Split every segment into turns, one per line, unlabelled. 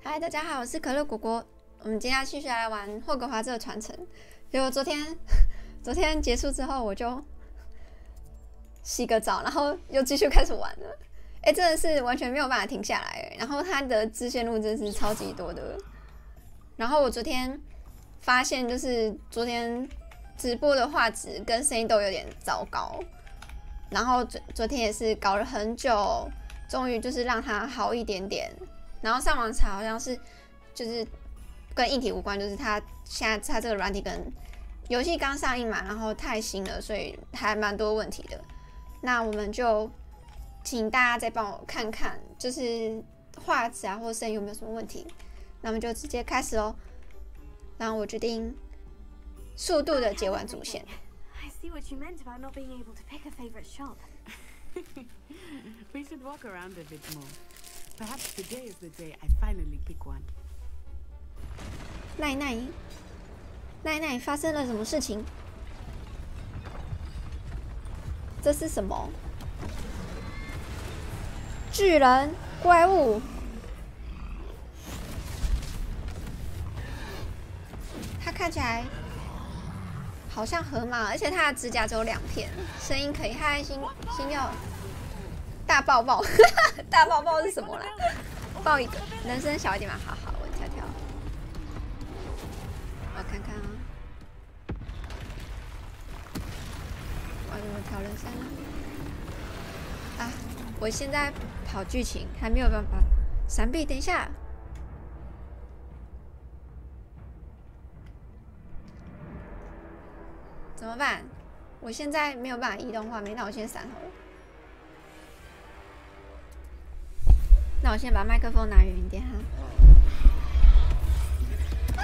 嗨，大家好，我是可乐果果。我们今天要继续来玩霍格华兹的传承。结果昨天结束之后，我就洗个澡，然后又继续开始玩了。真的是完全没有办法停下来。然后它的支线路真是超级多的。然后我昨天发现，就是昨天直播的画质跟声音都有点糟糕。然后昨天也是搞了很久，终于就是让它好一点点。然后上网查，好像是就是跟硬体无关，就是它现在它这个软体跟游戏刚上映嘛，然后太新了，所以还蛮多问题的。那我们就请大家再帮我看看，就是画质啊或声音有没有什么问题。那我们就直接开始哦。然后我决定速度的接完主线。
I see what you meant about not being able to pick a favorite shop.
We should walk around a bit more. Perhaps today is the day I finally pick one.
奈奈，发生了什么事情？这是什么？巨人怪物？它看起来好像河马，而且它的指甲只有2片，声音可以。嗨，星耀，大抱抱，大抱抱是什么啦？抱一个，人声小一点嘛。好，我跳跳。我看看啊，我怎么调人声啊？我现在跑剧情还没有办法闪避，等一下。怎么办？我现在没有办法移动画面，那我先闪好了。那我先把麦克风拿远一点哈。啊！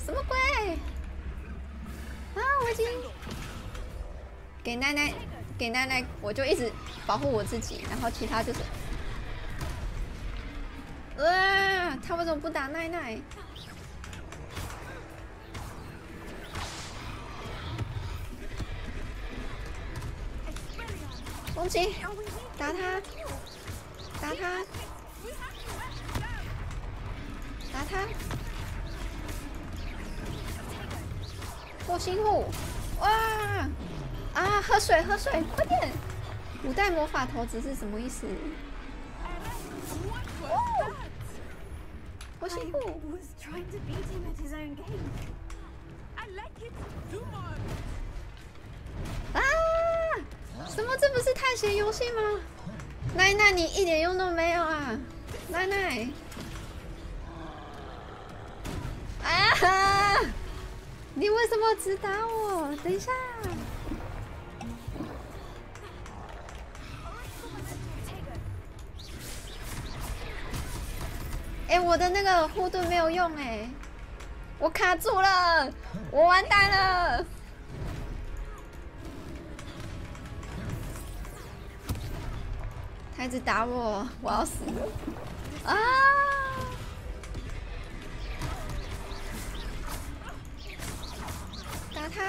什么鬼？啊！我已经给奈奈，我就一直保护我自己，然后其他就是，他为什么不打奈奈？攻击！打他！打他！打他！破心户！哇！啊！喝水，快点！5代魔法头子是什么意思？哦！破心户！啊！什么？这不是探险游戏吗？奈奈，你一点用都没有啊！奈奈，啊！你为什么只打我？等一下。我的那个护盾没有用我卡住了，我完蛋了。他一直打我，我要死了！啊！打他！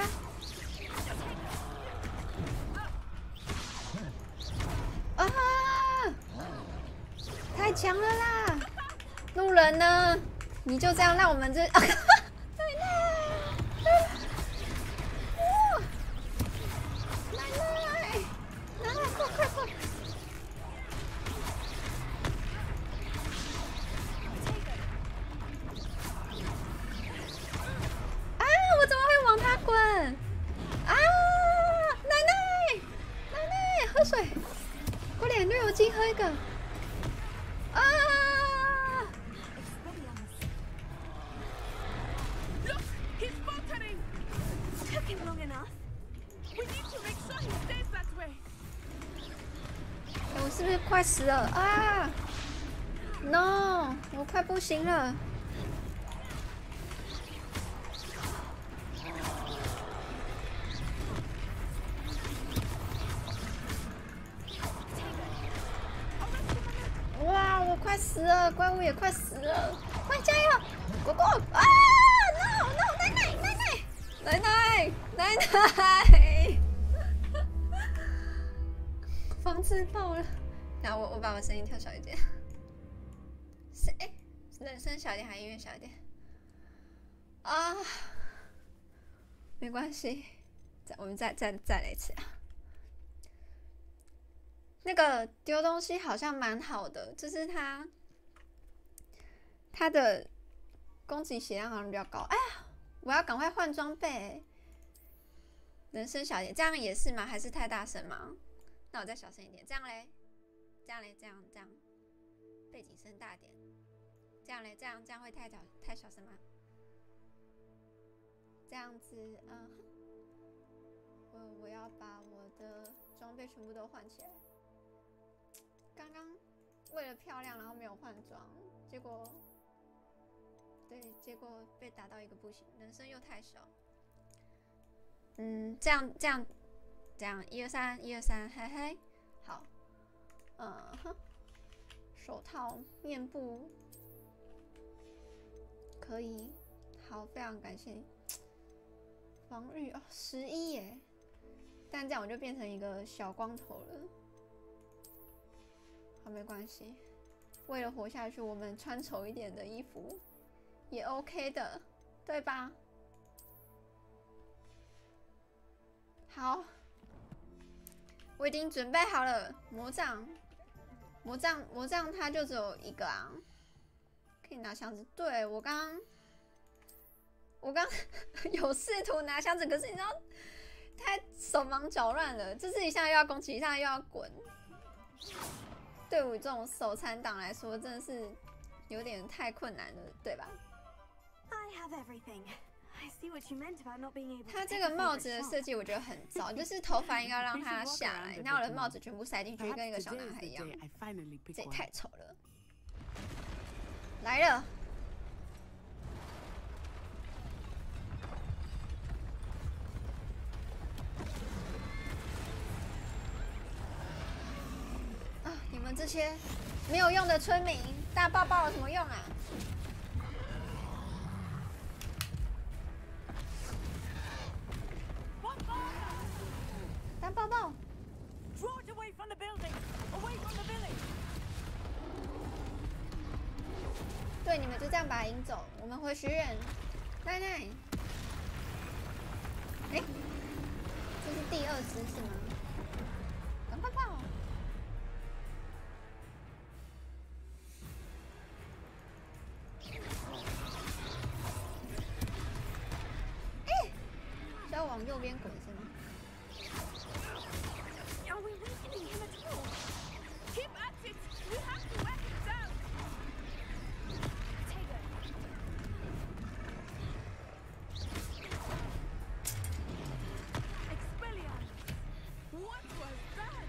啊！太强了啦！路人呢？你就这样让我们这……奶奶，快！我怎么会往他滚？啊！奶奶，喝水，快点绿油精喝一个。啊！我是不是快死了啊 ？No， 我快不行了。哇！我快死了，怪物也快死了，快加油，果果！啊 ！No， 奶奶！房子爆了！然后我把我声音调小一点。人声小一点还是音乐小一点？啊，没关系，我们再来一次啊。那个丢东西好像蛮好的，就是它的攻击血量好像比较高。哎呀，我要赶快换装备。人声小一点，这样也是吗？还是太大声吗？那我再小声一点。这样嘞，这样，背景声大点。这样嘞，这样会太小声吗？这样子，我要把我的装备全部都换起来。刚刚为了漂亮，然后没有换装，结果被打到一个不行，人声又太小。这样，1、2、3，嘿嘿，好，手套、面部可以，好，非常感谢你。防御11耶，但这样我就变成一个小光头了。好，没关系，为了活下去，我们穿丑一点的衣服也 OK 的，对吧？好，我已经准备好了。魔杖它就只有一个啊，可以拿箱子。对，我刚有试图拿箱子，可是你知道，太手忙脚乱了，就是一下又要攻击，一下又要滚。对我这种手残党来说，真的是有点太困难了，对吧？
I have everything. I see what you meant about not being able.
它这个帽子的设计我觉得很糟，就是头发应该让它下来，然后我的帽子全部塞进去，跟一个小男孩一样，这也太丑了。来了。你们这些没有用的村民，大爆爆有什么用啊？大爆爆！对，你们就这样把他引走，我们回学院。奶奶，哎，这是第2只是吗？赶快跑！是要往右边滚是吗？
Are we weakening him at all? Keep at it! We have to wear him down! Potato! Expelliarmus! What was that?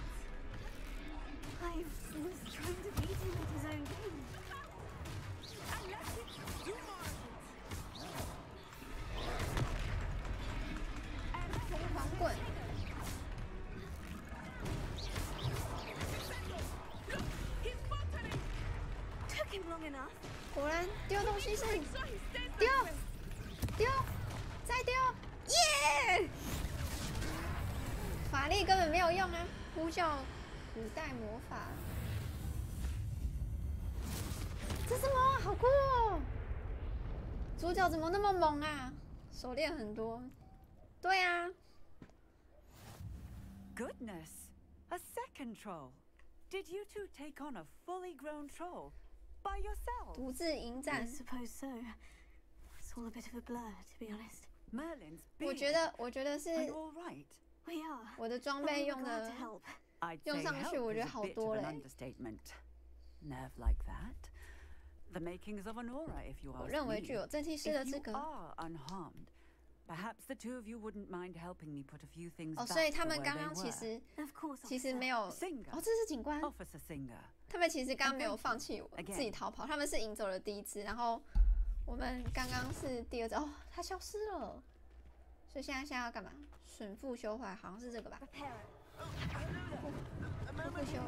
I was trying to beat him at his own game. I left it! You marked it!
疯狂滚！ 果然丢东西是丢，再丢，耶！法力根本没有用啊！呼叫古代魔法，这什么？好酷哦！主角怎么那么猛啊？手链很多。对啊。
Goodness, a second troll. Did you two take on a fully grown troll? By yourself?
独自迎战
I suppose so. It's all a bit of a blur, to be honest.
Merlin's
我
big.
觉得是
Are you all right?
We are.
我的装备
I'm
用
glad
的
to help.
I'd
用
say
上去
help
我觉
is
得
a
好
bit
多
of
嘞
an。understatement. Nerve like that. The makings of an aura, if you
我
ask
认为
me.
具有正气师的
If
资
you
格。
are unharmed, perhaps the two of you wouldn't mind helping me put a few things
哦，
back
所以他
to
们
where
刚
they
刚其
were.
实
Of course,
其实
officer.
没有
Singer
哦，这是警官。
Officer Singer.
他们其实刚刚没有放弃我，自己逃跑。他们是引走了第1只，然后我们刚刚是第2只。哦，它消失了。所以现在要干嘛？损复修坏，好像是这个吧？
Repair it.
复修。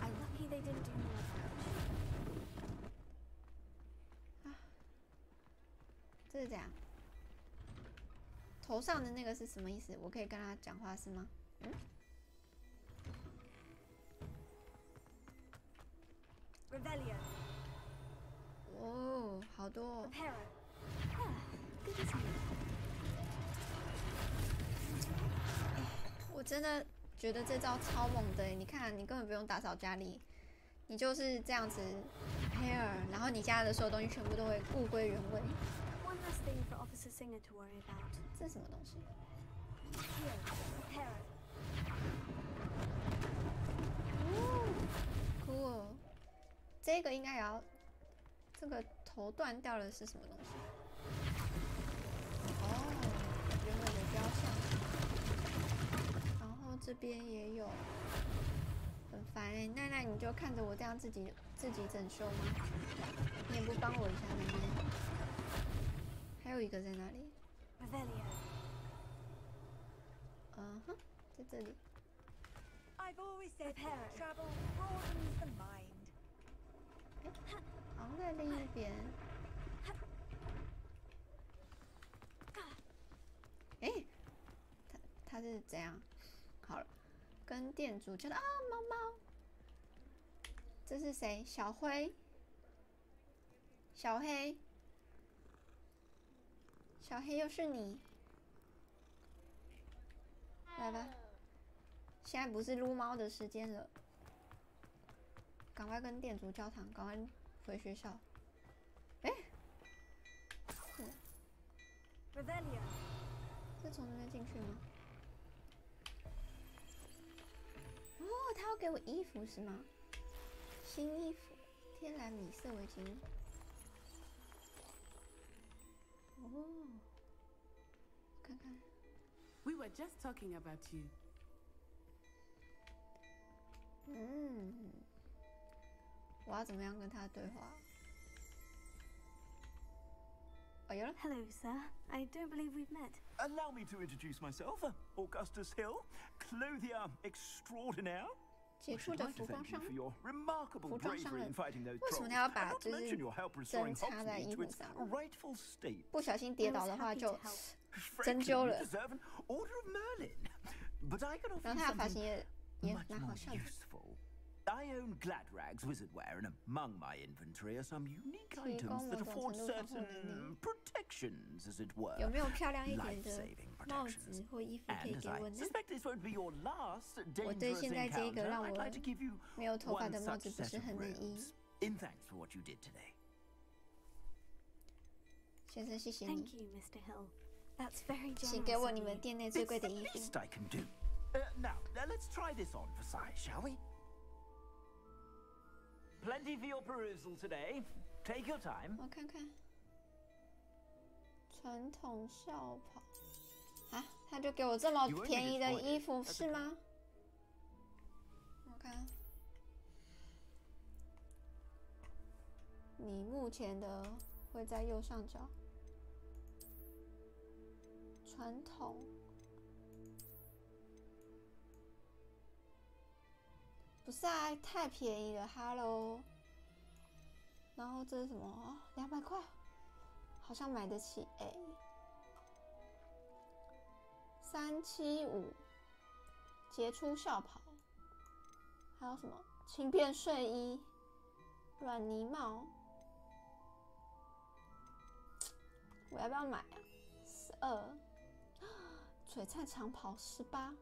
I'm lucky they didn't do more damage.
这是怎样？头上的那个是什么意思？我可以跟他讲话是吗？嗯。
Revelio.
好多哦。
Repairer. Ah, good as new.
我真的觉得这招超猛的耶！你看，你根本不用打扫家里，你就是这样子 repair， 然后你家的所有东西全部都会物归原位。
One less thing for Officer Singer to worry about.
这是什么东西？
Here, repairer.
酷哦！这个应该也要，这个头断掉了是什么东西？哦，原本的雕像。然后这边也有，很烦哎、奈奈，你就看着我这样自己整修吗？你也不帮我一下奈奈？还有一个在哪里？
Revelio.
嗯哼，在这里。
I've always said
Repairer.
travel broadens the mind.
好像在另一边。哎、他是怎样？好了，跟店主交代啊，猫猫。这是谁？小灰。小黑。小黑又是你。来吧，现在不是撸猫的时间了，赶快跟店主交谈，赶快回学校。哎、
Revelio.
是从那边进去吗？哦，他要给我衣服是吗？新衣服，天蓝米色围巾。哦，看看。
We were just talking about you.
嗯，我要怎么样跟他对话？哦，有了。
Hello, sir. I don't believe we've met.
Allow me to introduce myself, Augustus Hill, clothier extraordinaire.
杰
I
出
should
的
like to
服装
thank
商
you for your remarkable
服装商
bravery
人
in fighting those
为什么
trolls,
他要
and
把
not
就
to
是
mention your help
针
restoring
插在
Hogsmeade
衣
to
服
its
上？
rightful state.
不小心跌倒的话
I was
就
happy to help.
针
Frankly,
灸
you
了。
deserve an Order of Merlin. But I can offer
然后
you
他的发型
something
也
much
蛮好
more
笑的。
useful. I own Gladrag's wizardware, and among my inventory are some unique
提供
items
某
that
种
afford
程度防护能
certain
力。
protections, as it were.
有没有漂亮一点的
Life-saving
帽
protections.
子或衣服可
And
以
as
给
I
我呢？
suspect this won't be your last
我对
dangerous
现在这个
encounter,
让
I'd
我
like to give you
没有头发
one
的帽
such
子不
set
是
of
很满意。
robes. In thanks for what you did today.
先生，谢谢你，
Thank you, Mr. Hill. That's very
请给
generous
我
of
你们
you.
店内最
It's
贵
the
的衣服。
least I can do. Now, let's try this on for size, shall we? Plenty for your perusal today. Take your time.
我看看，传统校袍啊，他就给我这么便宜的衣服是吗？我看，你目前的会在右上角，传统。不是啊，太便宜了，Hello。然后这是什么？200块，好像买得起哎。375，杰出校袍，还有什么轻便睡衣、软呢帽，我要不要买啊？12，璀璨长袍18。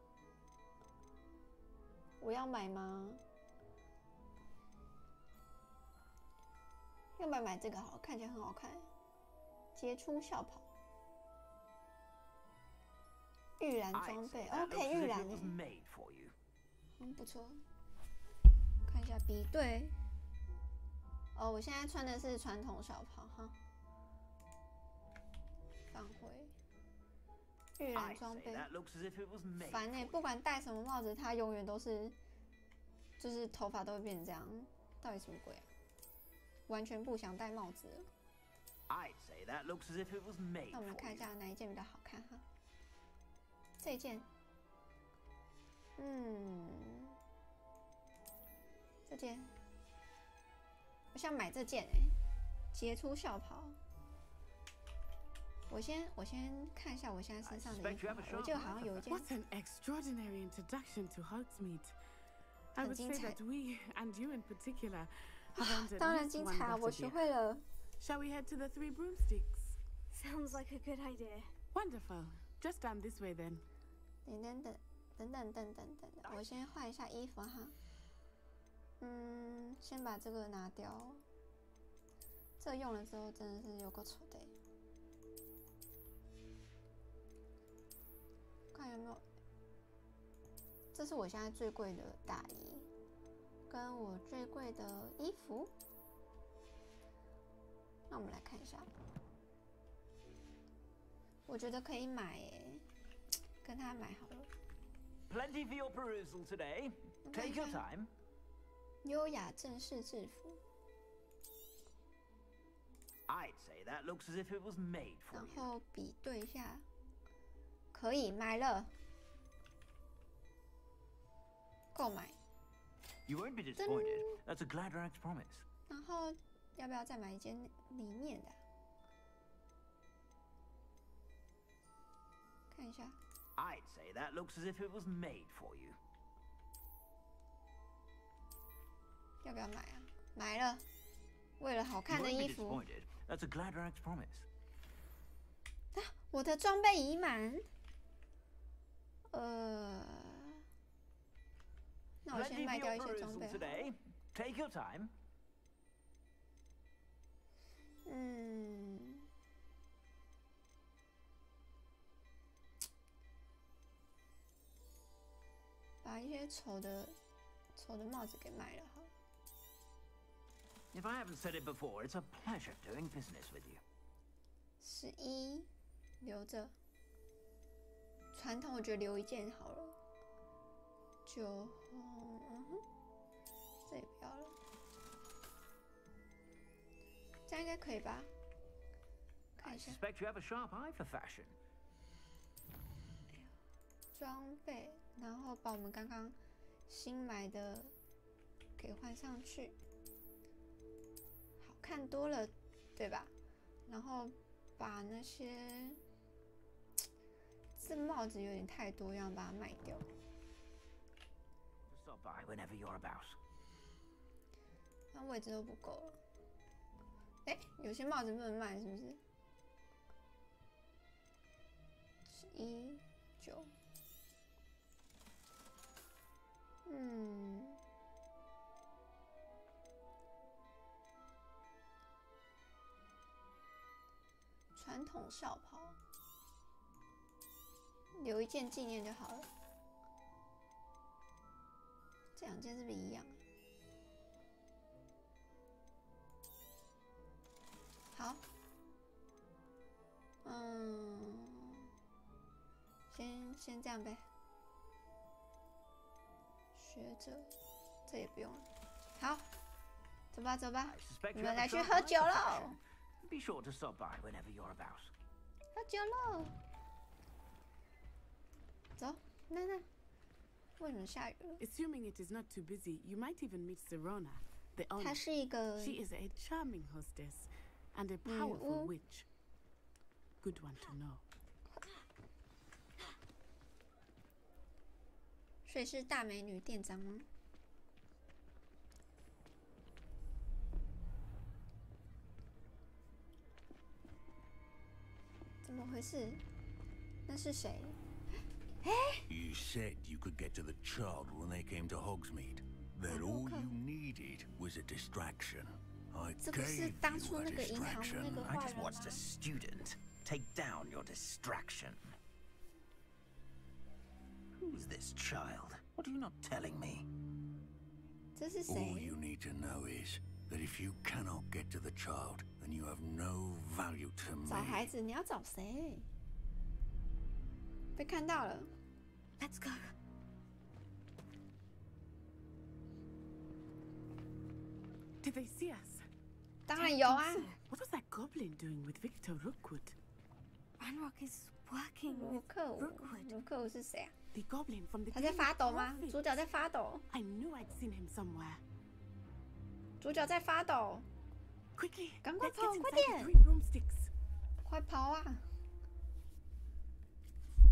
我要买吗？要不要买这个好了？看起来很好看。杰出校袍，预览装备
That
，OK，
looks as
预
if
览
it was
欸，
made for you.
不错。看一下比对。哦，我现在穿的是传统校袍哈。返回。预览
I
装
say
备。
that looks as if it was made
烦
for
欸，
you.
不管戴什么帽子，他永远都是，就是头发都会变成这样，到底什么鬼啊？完全不想戴帽子了。
I'd say that looks as if it was made
那我们
for
看一
you.
下哪一件比较好看哈。这件，这件，我想买这件杰出校袍。我先看一下我现在身上的衣服好了，我记得好像有一件
What an extraordinary introduction to Hogsmeade. I would say that we, and you in particular, have earned at
当然
least
精
one
彩啊！我
better
学
beer.
会了
Shall we head to the Three Broomsticks?
Sounds like a good idea.
Wonderful. Just down this way then.
等，我先换一下衣服哈。先把这个拿掉。这用了之后真的是有够丑的。看有没有，这是我现在最贵的大衣，跟我最贵的衣服。那我们来看一下，我觉得可以买耶，跟他买好了。
Plenty for your perusal today. Take your time.
优雅正式制服。
I'd say that looks as if it was made for
然
you.
后比对一下，可以买了，购买。
You won't be disappointed. That's a Gladrax promise.
然后要不要再买一件里面的？看一下，
I'd say that looks as if it was made for you.
要不要买啊？买了，为了好
You
看的
won't be
衣服。
disappointed. That's a Gladrax promise.
啊，我的装备已满。那我先
Plenty
卖
for
掉
your
一些装
perusal
备好了。
today. Take your time. 把一些丑的帽子给卖了好了。 If I haven't said it before, it's a pleasure doing business with you.
11留着，传统我觉得留一件好了。9红，这也不要了，这样应该可以吧？看
I
一下
suspect you have a sharp eye for fashion.
装备，然后把我们刚刚新买的给换上去，好看多了，对吧？然后把那些这帽子有点太多，要把它卖掉。
Just stop by whenever you're about.
那位置都不够了。哎，有些帽子不能卖，是不是？19，传统校袍，留一件纪念就好了。这两件是不是一样啊？好，先这样呗。学者，这也不用了。好，走吧，走吧
I，suspect
我
you
们
have
来
a
去
sharp
喝
eye
酒
for
喽！
fashion. Be sure to stop by whenever you're about.
喝酒喽！走，那，为什么下雨了？
Assuming it is not too busy, you might even meet Serona, the
她
owner.
是一个
She is a charming hostess and a
女
powerful
巫，
witch. Good one to know.
所以是大美女店长吗？怎么回事？那是谁？
You said you could get to the child when they came to Hogsmeade. That all you needed was a distraction. I
这个是
gave
当初
you a
那个银行的那
distraction.
个
I
坏
just
人
watched a
吗？
student take down your distraction. Who's this child? What are you not telling me?
这是
All
谁？
you need to know is that if you cannot get to the child, then you have no value to
找孩
me.
子，你要找谁？被看到了。
Let's go.
Did they see us?
当然有啊，
What was that goblin doing with Victor Rookwood?
Ranrock is working
卢
with
克武，
Rookwood.
卢克武是谁啊？
The goblin from the
他在
Game
发
of
抖吗？
Profit.
主角在发抖，
I knew I'd seen him somewhere.
主角在发抖，
Quickly,
赶快
let's
跑，
get
快
inside
点
the Three Broomsticks.
快跑啊！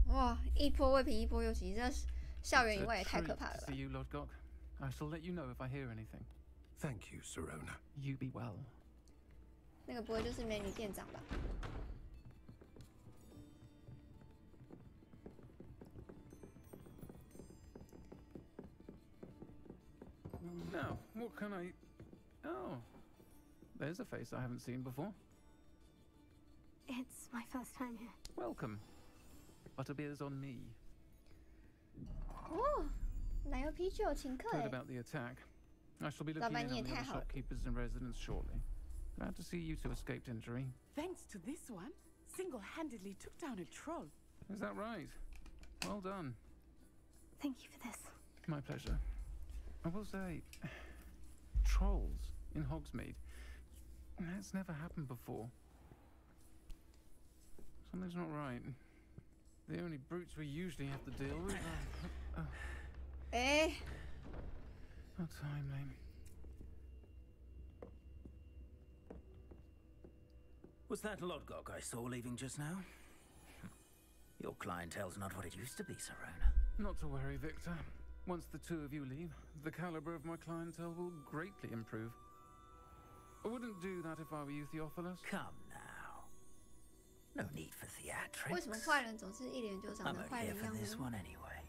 哇，一波未平一波又起，这校园以外也太可怕了
To
吧
see！you, Lord Gok. I shall let you know if I hear anything.
Thank you, Serona.
You be well.
那个不会就是美女店长吧？
Now, what can I... Oh, there's a face I haven't seen before.
It's my first time here.
Welcome. Butterbeer's on me.
哦，奶油啤酒请客
Heard
哎！
about the attack. I shall be looking in
老板，你也
on the
太
other
好了。
shopkeepers and residents shortly. Glad to see you two escaped injury.
Thanks to this one, single-handedly took down a troll.
Is that right? Well done.
Thank you for this.
My pleasure. I will say, trolls in Hogsmeade. That's never happened before. Something's not right. The only brutes we usually have to deal with are...
哎，
How timely.
Was that Lodgok I saw leaving just now? Your clientele's not what it used to be, Serona.
Not to worry, Victor. Once the two of you leave, the caliber of my clientele will greatly improve. I wouldn't do that if I were you, Theophilus.
Come now. No need for
为什么
theatrics.
坏人总是一脸就长
I'm
得
not
坏
here
人
for
样
this
呢？
one anyway.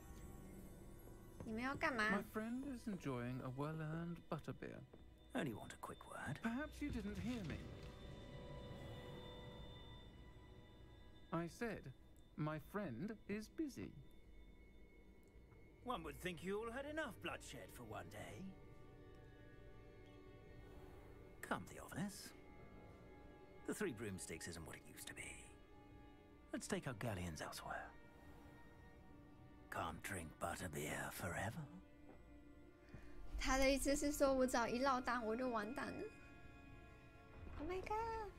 你们要干
My
嘛？
friend is enjoying a well-earned butterbeer.
Only want a quick word.
Perhaps you didn't hear me. I said, my friend is busy.
One would think you all had enough bloodshed for one day. Come, Theophilus. The Three Broomsticks isn't what it used to be. Let's take our galleons elsewhere. Can't drink butterbeer forever.
他的意思是说我只要一落单我就完蛋了。Oh my god！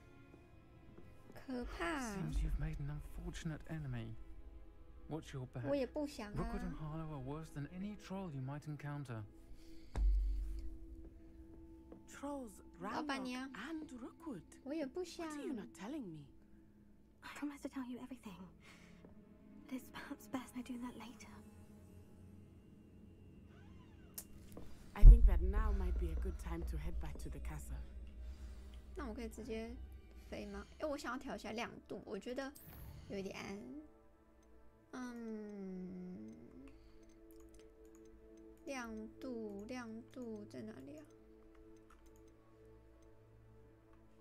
可怕！
Seems you've made an unfortunate enemy. Watch your back.
我也不想
Rookwood and
啊。
Harlow are worse than any troll you might encounter.
Trolls,
老板
Ranrock
娘，
and Rookwood.
我也不想
What。are you not telling me?
I promised to tell you everything. But it's perhaps best I do that later.
I think that now might be a good time to head back to the castle.
那我可以直接飞吗？哎，我想要调一下亮度，我觉得有一点，亮度在哪里啊？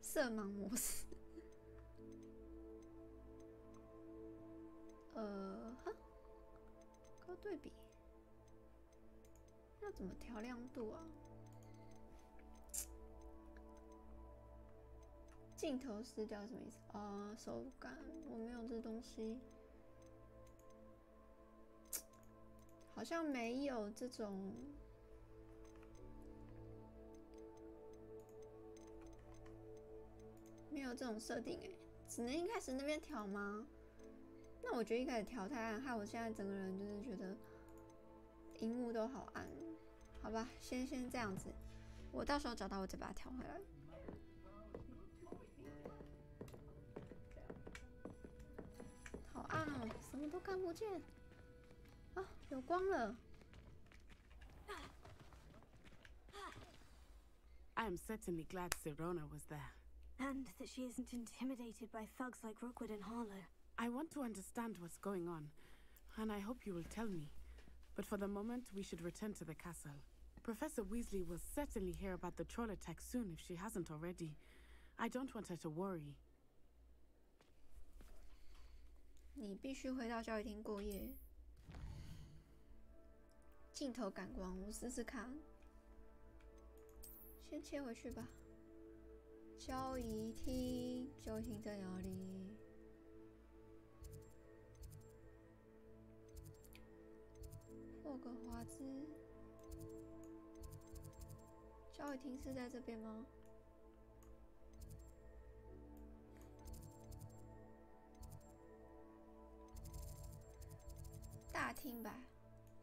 色盲模式。哈，高对比，要怎么调亮度啊？镜头失掉什么意思啊？手感我没有这东西，好像没有这种。没有这种设定哎，只能一开始那边调吗？那我觉得一开始调太暗，害我现在整个人就是觉得荧幕都好暗。好吧，先这样子，我到时候找到我再把它调回来。好暗哦，什么都看不见。啊，有光了。
I am certainly glad Serona was there.
And that she isn't intimidated by thugs like Rookwood and Harlow.
I want to understand what's going on, and I hope you will tell me. But for the moment, we should return to the castle. Professor Weasley will certainly hear about the troll attack soon if she hasn't already. I don't want her to worry.
你必须回到教育厅过夜。镜头感光，我试试看。先切回去吧。交易厅，交易厅在哪里？霍格华兹，交易厅是在这边吗？大厅吧，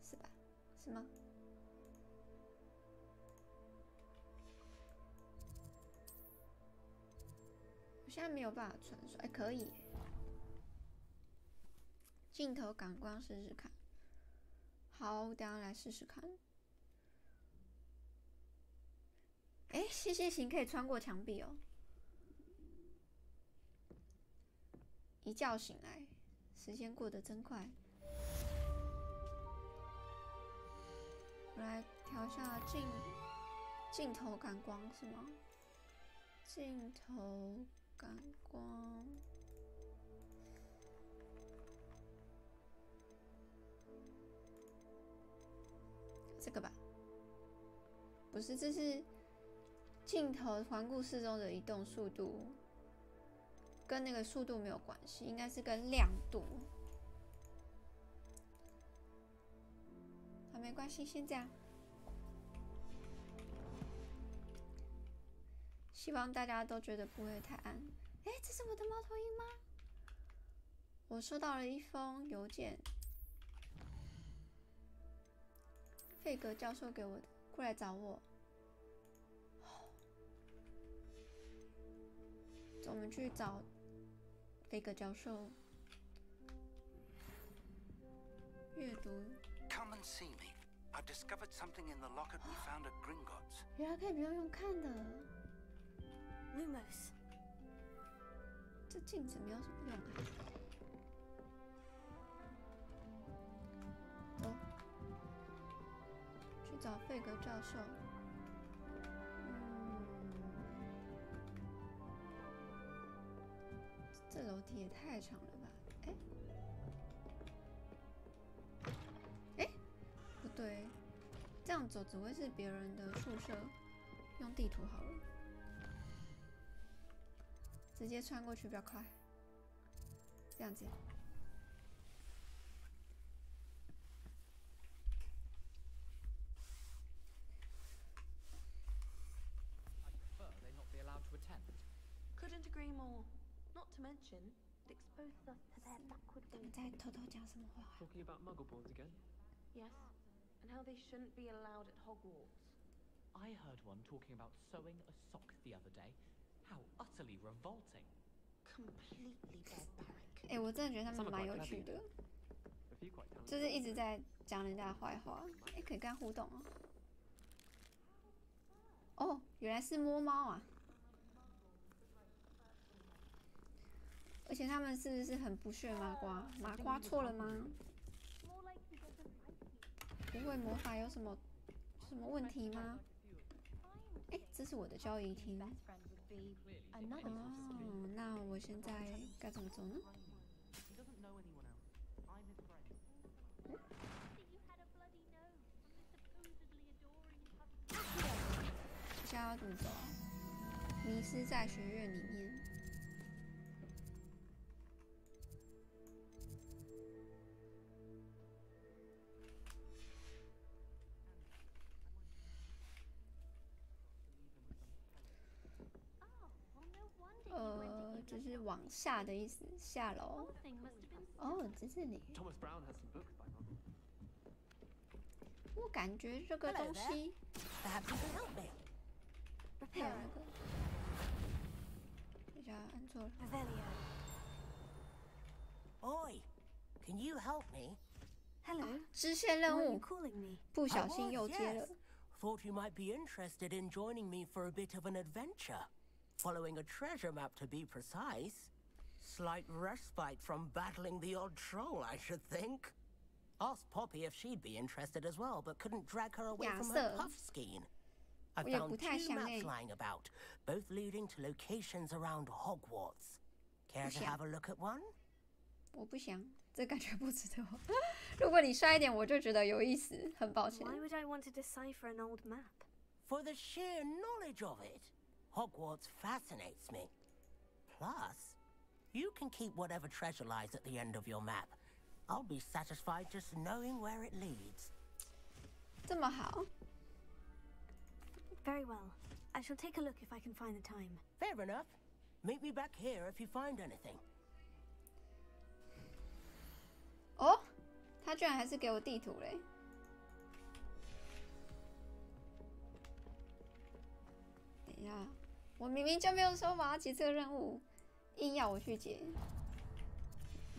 是吧？是吗？我现在没有办法传输，哎，可以。镜头感光试试看。好，我等一下来试试看。哎，谢谢行可以穿过墙壁哦。一觉醒来，时间过得真快。我来调一下镜头感光是吗？镜头感光。这个吧？不是，这是镜头环顾四周的移动速度，跟那个速度没有关系，应该是跟亮度。好，没关系，先这样。希望大家都觉得不会太暗。哎，这是我的猫头鹰吗？我收到了一封邮件，费格教授给我的，过来找我。走，我们去找费格教授。阅读。
Come and see me. I've discovered something in the locket we found at Gringotts.
原来可以不用用看的。
Lumos.
这镜子没有什么用啊。走，去找费格教授。这楼梯也太长了吧？哎，不对，这样走只会是别人的宿舍。用地图好了。直接穿过去比较快，这样子。
Couldn't agree more. Not to mention, it exposes us to their backward
他们在偷偷讲什么话
Talking about Muggleborns again?
Yes, and how they shouldn't be allowed at Hogwarts.
I heard one talking about sewing a sock the other day. How utterly revolting.
Completely barbaric.
哎，我真的觉得他们蛮有趣的，就是一直在讲人家的坏话。哎，可以跟他互动哦。哦，原来是摸猫啊！而且他们是不是很不屑麻瓜？麻瓜错了吗？不会魔法有什么问题吗？哎，这是我的交易厅。哦，那我现在该怎么走呢？接下来要怎么走啊？迷失在学院里面。就是往下的意思，下楼。哦，这是你。我感觉这个东西，还有那个，等一下按错了。
Oi, can you help me?
Hello.
支线任务，
calling me?
不小心又接了。
Thought you might be interested in joining me for a bit of an adventure. Following a treasure map to be precise. Slight respite from battling the odd troll, I should think. Asked Poppy if she'd be interested as well, but couldn't drag her away from her puff skein. I found 2 maps lying about, both leading to locations around Hogwarts. Care to have a look at one?
我不想，这感觉不值得。如果你帅一点，我就觉得有意思。很抱歉。
Why would I want to decipher an old map?
For the sheer knowledge of it. Hogwarts fascinates me. Plus, you can keep whatever treasure lies at the end of your map. I'll be satisfied just knowing where it leads.
这么好。
Very well. I shall take a look if I can find the time.
Fair enough. Meet me back here if you find anything.
哦，他居然还是给我地图嘞。等一下。我明明就没有说我要接这个任务，硬要我去接。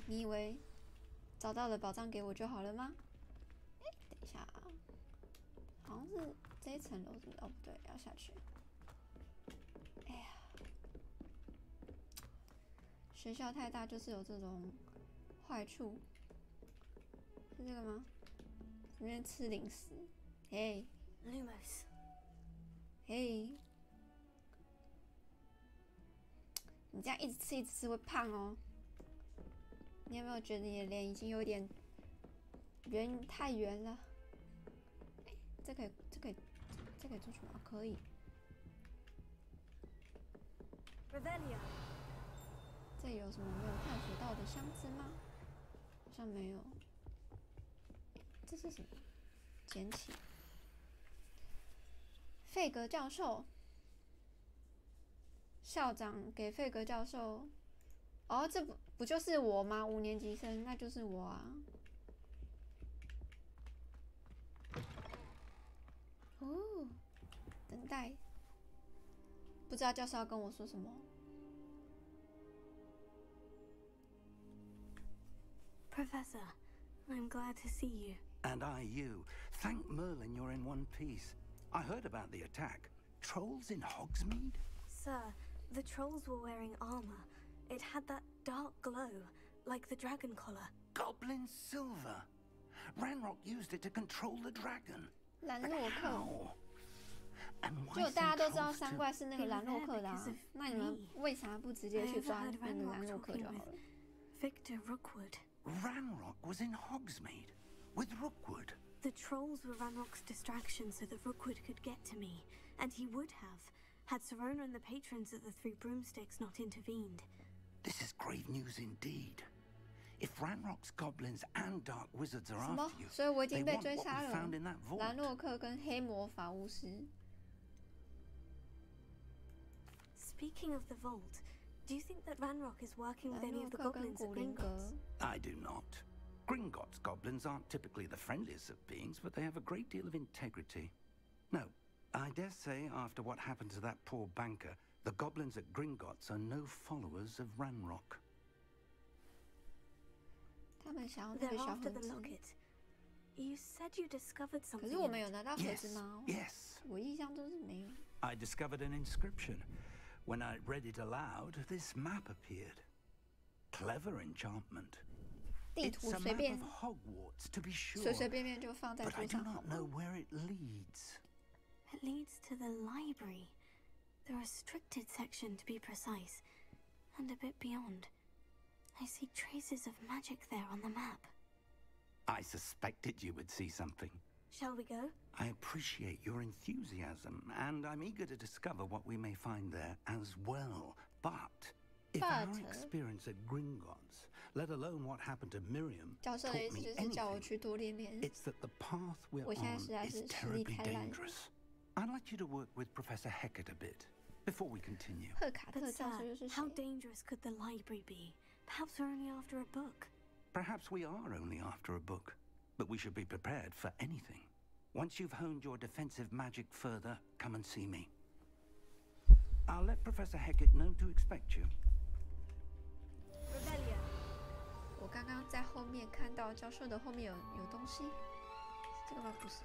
你以为找到了宝藏给我就好了吗？哎，等一下啊，好像是这一层楼，哦不对，要下去。哎呀，学校太大就是有这种坏处，是这个吗？这边吃零食，嘿
Lumos.
嘿，你这样一直吃会胖哦。你有没有觉得你的脸已经有点圆，太圆了？哎，这可以出去吗？可以。
Revelio.
这里有什么没有探索到的箱子吗？好像没有。这是什么？捡起。费格教授，校长给费格教授。哦，这不就是我吗？5年级生，那就是我啊。哦，等待，不知道教授要跟我说什么。
Professor, I'm glad to see you.
And I you. Thank Merlin you're in one piece. I heard about the attack. Trolls in Hogsmeade?
Sir, the trolls were wearing armor. It had that dark glow, like the dragon collar.
Goblin silver. Ranrock used it to control the dragon.
兰洛
But
克，
how? And why
就大家
send
都知道
trolls
三
to...
怪是那个兰洛克的啊，那你们为啥不直接去抓那个兰洛克就好了？
Victor Rookwood.
Ranrock was in Hogsmeade with Rookwood.
The trolls were Ranrock's distraction so that Rookwood could get to me, and he would have, had Serona and the patrons at the Three Broomsticks not intervened.
This is grave news indeed. If Ranrock's goblins and dark wizards are
什么
after you,
所以我已经
they
被
want
追
what
杀
we
了
found in that。
兰
vault.
洛克跟黑魔法巫师。
Speaking of the vault, do you think that Ranrock is working with
兰
any
洛
of the
克跟
goblins at
古灵阁
Gringotts?
I do not. Gringotts goblins aren't typically the friendliest of beings, but they have a great deal of integrity. No, I dare say after what happened to that poor banker, the goblins at Gringotts are no followers of Ranrock.
他们想要那
They're
个小
after
盒
the
子，
locket. You said you discovered
可
something.
是我
in
们有
it.
拿到盒
Yes,
子吗？
yes.
我印象中是没有。
I discovered an inscription. When I read it aloud, this map appeared. Clever enchantment.
地
It's
图
a
随
map
便
of Hogwarts, to be
随
sure.
便便就放在
But
桌
I do
上好
not
吗？
know where it leads.
It leads to the library. The restricted section, to be precise. And a bit beyond. I see traces of magic there on the map.
I suspected you would see something.
Shall we go?
I appreciate your enthusiasm, and I'm eager to discover what we may find there as well. But if our
But-
experience at Gringotts, let alone what happened to Miriam,
教授
taught
的意思
me
就是叫我
anything,
去多练练。
it's that the path we're
我现在
on
实在
is
是实力
terribly
太烂了。
dangerous. I'd like you to work with Professor Heckett a bit before we continue.
赫卡
But
特教授
sir,
又是谁
how？ dangerous could the library be? Perhaps we're only after a book.
Perhaps we are only after a book, but we should be prepared for anything. Once you've honed your defensive magic further, come and see me. I'll let Professor Heckett know to expect you.
Revelio.
我刚刚在后面看到教授的后面有东西，这个吗？不是。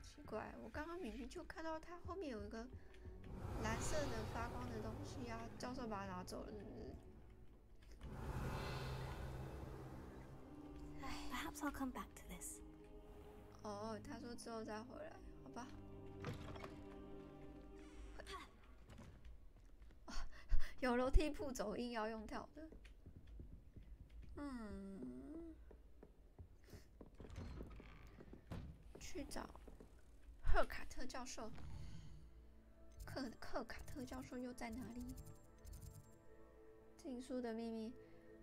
奇怪，我刚刚明明就看到他后面有一个蓝色的发光的东西啊，教授把它拿走了，是不是？
Perhaps I'll come back to this.
哦，他说之后再回来，好吧。哦有楼梯步走硬要用跳的。去找赫卡特教授。克卡特教授又在哪里？禁书的秘密，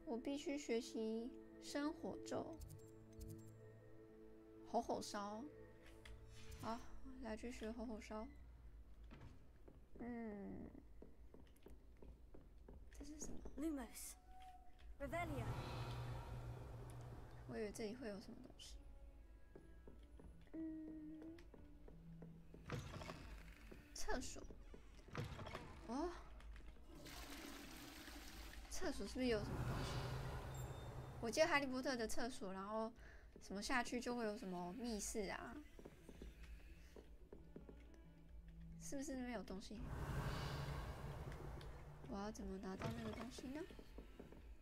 我必须学习生火咒。吼吼烧，好，来去学吼吼烧。这是什么？
Lumos. Revelio.
我以为这里会有什么东西。厕所。哦，厕所是不是有什么东西？我记得哈利波特的厕所，然后什么下去就会有什么密室啊？是不是那边有东西？我要怎么拿到那个东西呢？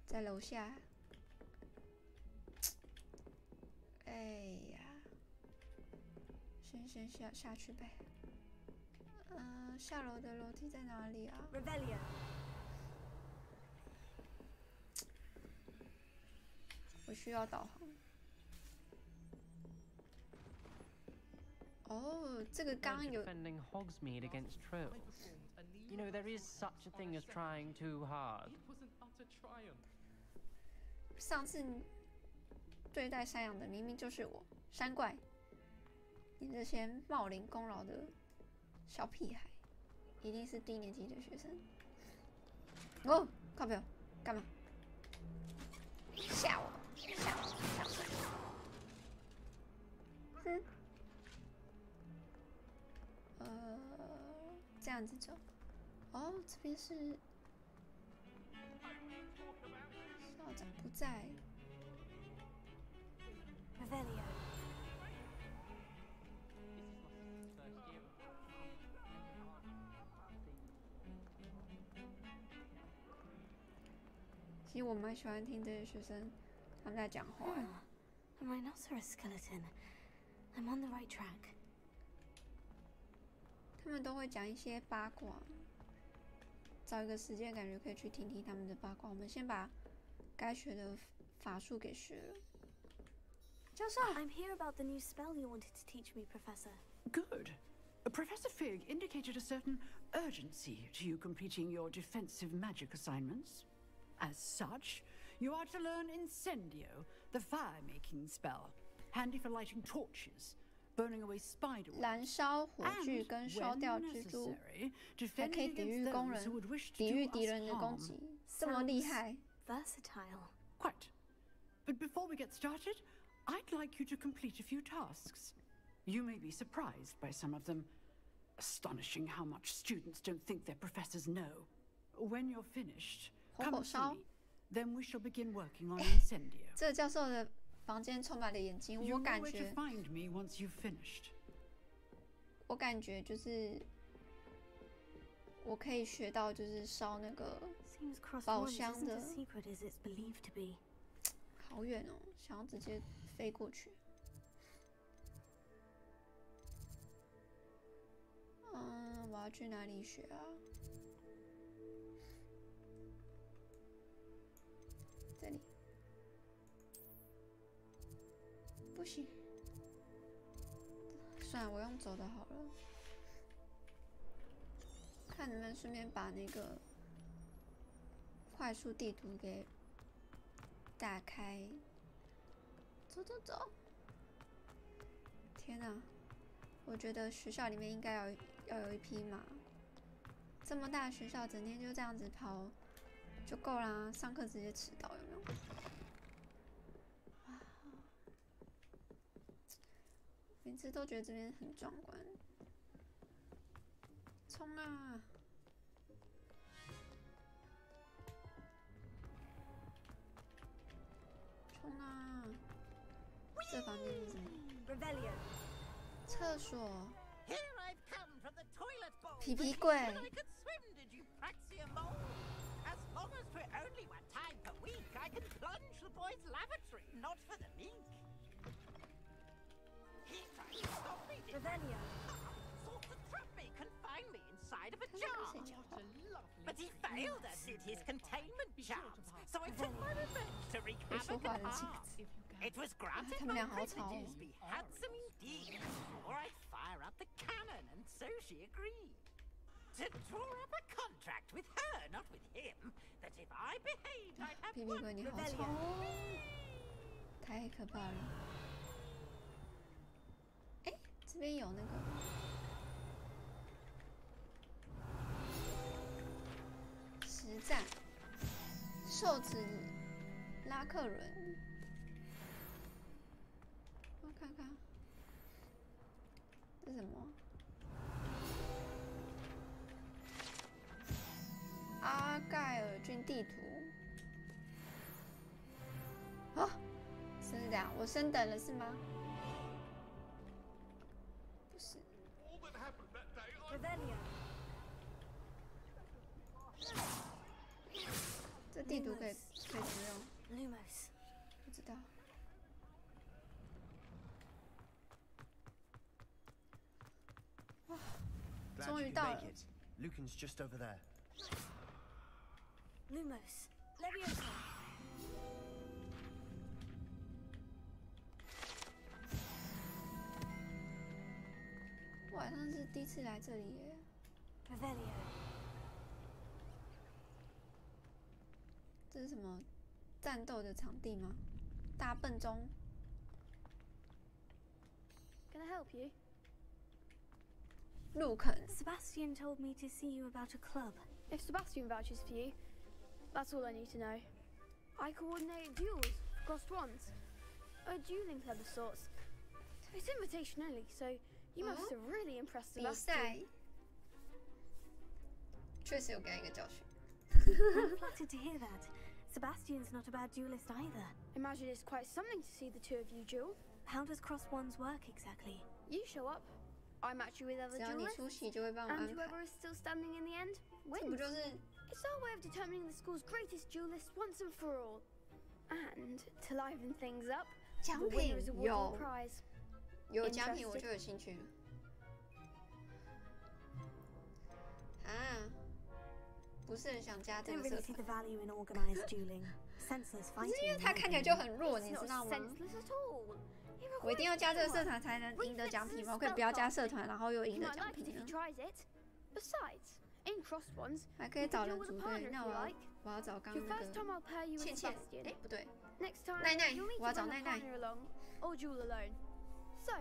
在楼下。哎呀，先下去呗。下楼的楼梯在哪里啊
Revelio.
我需要导航。哦，这个刚有。
Defending Hogsmeade against trolls. You know, there is such a thing as trying too hard.
It was an utter triumph.
上次对待山羊的明明就是我，山怪！你这些冒领功劳的小屁孩，一定是低年级的学生。哦，靠表，干嘛？吓我！吓我！哼。这样子走。哦，这边是校长不在。
Revelio.
其实我蛮喜欢听这些学生他们在讲话。
A rhinoceros skeleton. I'm on the right track.
他们都会讲一些八卦，找一个时间感觉可以去听听他们的八卦。我们先把该学的法术给学了。教授
I'm here about the new spell you wanted to teach me, Professor.
Good. Professor Fig indicated a certain urgency to you completing your defensive magic assignments. As such, you are to learn Incendio, the fire-making spell, handy for lighting torches, burning away spider
燃烧火炬跟烧掉蜘蛛，还可以抵御工人、抵御敌人的攻击，这么厉害
Versatile.
Quite. But before we get started, I'd like you to complete a few tasks. You may be surprised by some of them. Astonishing how much students don't think their professors know. When you're finished, come see me. Then we shall begin working on Incendio.
这个教授的房间充满了眼睛，我感觉，我感觉就是我可以学到，就是烧那个宝箱的。好远哦，想要直接飞过去。我要去哪里学啊？这里。不行，算了，我用走的好了。看能不能顺便把那个快速地图给打开。走走走！天哪，我觉得学校里面应该要有一匹马。这么大的学校，整天就这样子跑就够啦，上课直接迟到，有没有？每次都觉得这边很壮观，冲啊！冲啊！这房间是什么？厕所。皮皮柜。
Revelio.
Sought to trap me, confine me inside of a jar. But he failed us in his containment charms, so I took my revenge to wreak havoc and harm. It was granted my privileges be handsome indeed, or I'd fire up the cannon, and so she agreed. To draw up a contract with her, not with him, that if I behaved, I'd have one Revelio.
太可怕了！哎，这边有那个实战瘦子拉克伦，我看看这是什么？阿盖尔郡地图。啊！是这样，我升等了是吗？不是。地图可以怎么用？
Lumos.
不知道。哇，终于到了。
Lucan's just over there.
Lumos. Leviosa.
我好像是第一次来这里耶。
Revelio.
这是什么战斗的场地吗？大笨钟。
Can I help you?
路肯。
Sebastian told me to see you about a club. If Sebastian vouches for you, that's all I need to know. I coordinate duels, crossed ones, a dueling club of sorts. It's invitation only, so you must have really impressed
比
Sebastian.
赛。确实有给他一个教训。
I'm flattered to hear that. Sebastian's not a bad duelist either. Imagine it's quite something to see the two of you duel. How does cross ones work exactly? You show up, I match you with other
只要你出
duelists,
席，就会帮我
and
安排。
whoever is still standing in the end
这不
wins.
就是
It's our way of determining the school's greatest duelist once and for all. And to liven things up,
奖
the
品
winner is awarded
有
a prize.
有奖品我就有兴趣了。啊，不是很想加这
Don't
个社
really see
团
the。value in organized dueling. Senseless
可
fighting.
是因为
in
他
my
看起来就
opinion.
很弱，
It's
你
not
知道吗？
senseless at all. It
我一定要
requires
加这个社
power.
团才能赢得奖品吗？我
Reflexes
可以不要加
spellcasting.
社团，然后又
You
赢得
might
奖
like it
品
if
呢
he？ tries it. Besides, in crossed ones,
还可以
you
找
can
人
duel with
组
a
队。
partner
那
if
我
you
要
like.
我要找刚
Your
那
first time
个
I'll pair you with
倩倩，
Sebastian.
哎，不对，
Next time,
奈奈
you'll need
我要
to
找
bring
奈
a
奈。
partner along, or duel alone. So,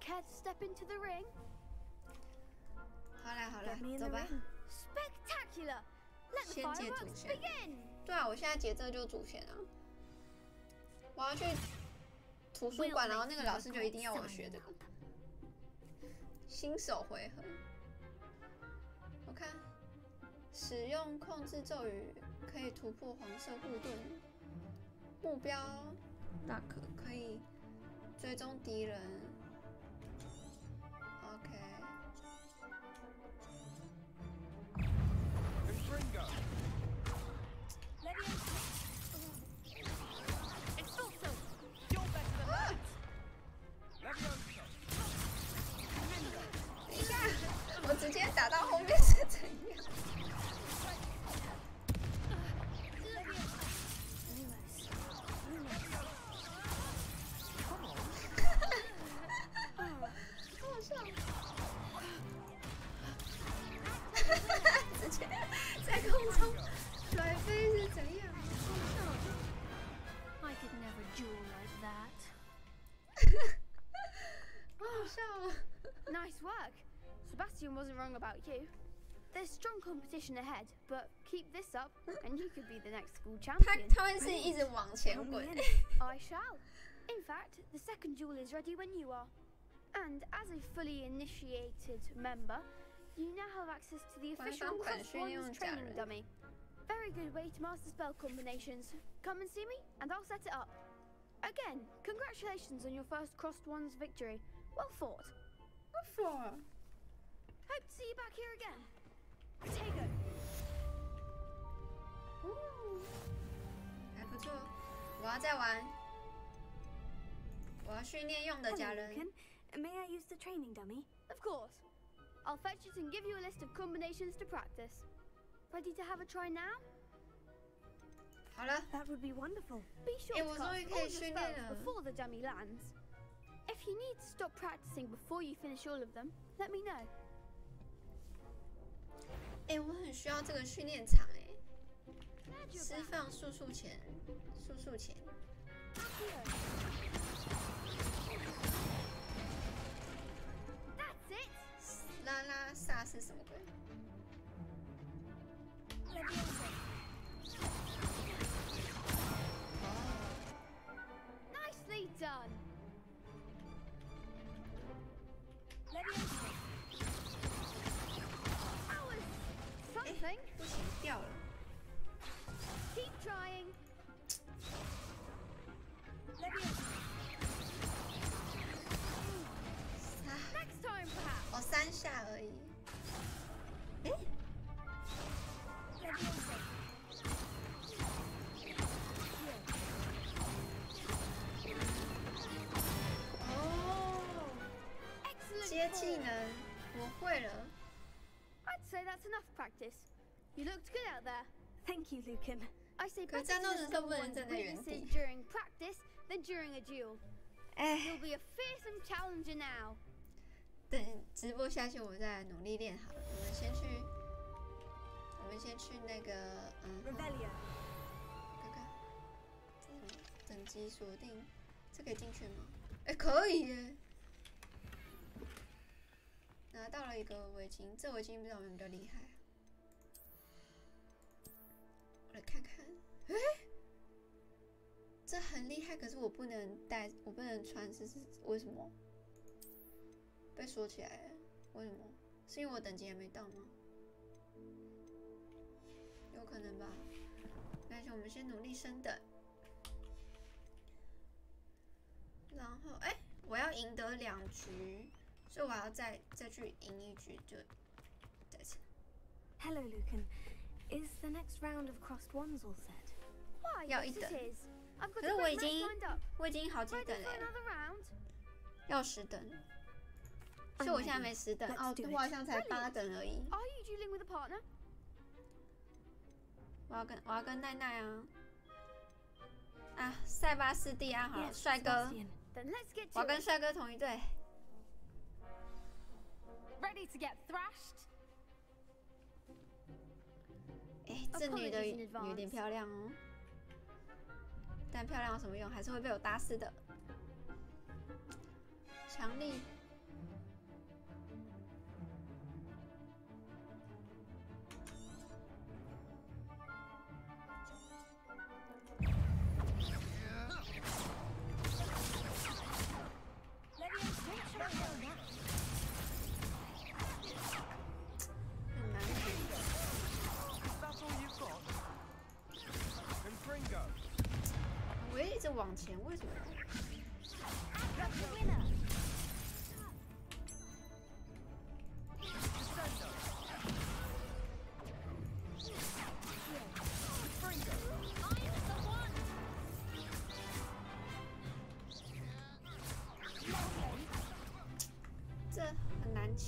care to step into the ring?
好啦好啦
Get me，in
走
the
吧。
ring. Spectacular! Let the
先借主
fireworks
线。
begin!
对啊，我现在结这就是主线啊。我要去图书馆，然后那个老师就一定要我学这个。新手回合，我看使用控制咒语可以突破黄色护盾，目标大可以追踪敌人。OK，
It's also, you're better than that!
等一下，我直接打到后面是怎样？ 好笑。直接在空中甩飞是怎样？
I could never duel like that.
好好笑啊！
Nice work. Sebastian wasn't wrong about you. There's strong competition ahead, but keep this up and you could be the next school
他
champion.
他会是一直往前
Count me
滚。
in. I shall. In fact, the second duel is ready when you are. And as a fully initiated member, you now have access to the official Cross Ones training dummy. Very good way to master spell combinations. Come and see me, and I'll set it up. Again, congratulations on your first Crossed Ones victory. Well fought. Hope to see you back here again. Potato.
还不错，我要再玩。我要训练用的家
Hello,
人。
Lucan. May I use the training dummy? Of course. I'll fetch it and give you a list of combinations to practice. Ready to have a try now?
好了，
That would be wonderful. Be sure to
我终于
cast
可
all
以
your
训练
spells
了。
before the dummy lands. If you need to stop practicing before you finish all of them, let me know.
哎，我很需要这个训练场哎。释放速速前，速速前。
That's it.
拉拉萨是什么鬼？
Nicely done. That was something.
不行，掉了。
Keep trying. Next time, perhaps.
哦，3下而已。哎，些技能我会了。
I'd say that's enough practice. You looked good out there. Thank you, Lucan. I say
可
better
战斗
to
的时候不
discover
能
one's
站在原
weaknesses
地。
during practice than during a duel.
哎，
You'll be a fearsome challenger now.
等直播下去，我再努力练好了。我们先去那个
Revelio.
看看，等级锁定，这可以进去吗？哎，可以耶！拿到了一个围巾，这围巾不知道有没有比较厉害。我来看看，哎，这很厉害，可是我不能戴，我不能穿，是为什么？被锁起来了，为什么？是因为我等级还没到吗？有可能吧。但是我们先努力升等。然后，哎，我要赢得2局，所以我要再去赢1局，就再次。
Hello, Lucan. Is the next round of crossed ones all set? Why,
要
yes,
1等。
it is. I've got
可是
a
我
great
已
match
经
lined up.
好几
Ready
等
for
嘞，
another round?
要10等。所以我现在没10等，哦，我好像才8等而已。
Are you dueling with a partner?
我要跟奈奈啊。啊，塞巴斯蒂安好了，帅哥，
Then let's get
我要
to
跟
it.
帅哥同一队。
Ready to get thrashed?
哎，这女的有点漂亮哦，但漂亮有什么用？还是会被我打死的。强力。很难赢。
That's all you've got? Confringo.
我一直往前，为什么？
That's the winner.
Descendo. Confringo.
I'm the one.
这很难切。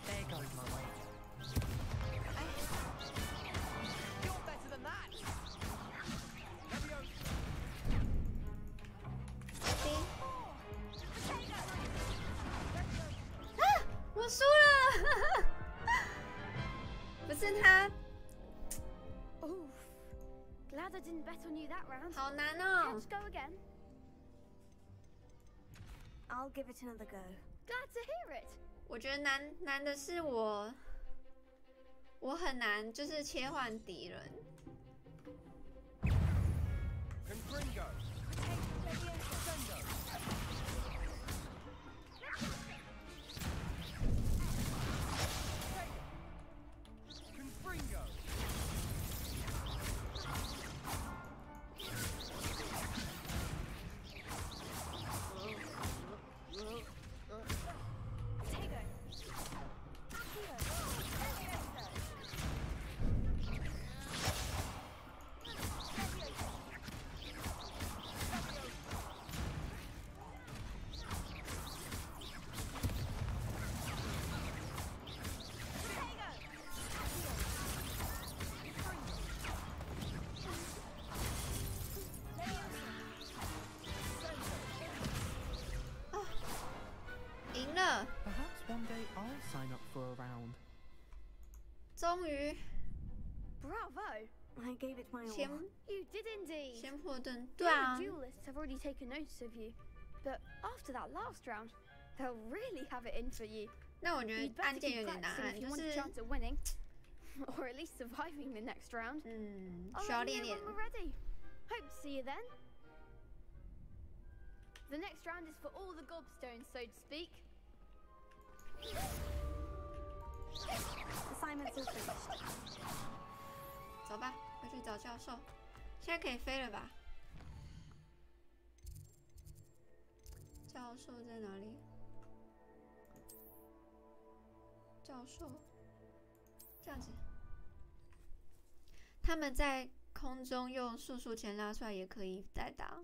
There goes my wager.
You're better than that. Leviosa.
啊！我输了！不是他，
Oof. Glad I didn't bet on you that round.
好难哦
Let's。go again. I'll give it another go. Glad to hear it.
我觉得难的是我很难就是切换敌人。
Confringo. Descendo. Confringo.
Tego.
Perhaps one day I'll sign up for a round.
终于
Bravo. I gave it my all.
先
You did indeed.
先破盾，
The
对啊
other， duelists have already taken notice of you. But after that last round, they'll really have it in for you.
那我觉
You'd
得
better
按键
keep
有点难
practicing
按，
if
就
you want a
是
chance at winning. Or at least surviving the next round.
需要
I'll let
练
you
练
know。when we're ready. Hope to see you then. The next round is for all the gobstones, so to speak. Assignments all finished.
走吧，要去找教授。现在可以飞了吧？教授在哪里？教授，这样子。他们在空中用速速前拉出来也可以再打。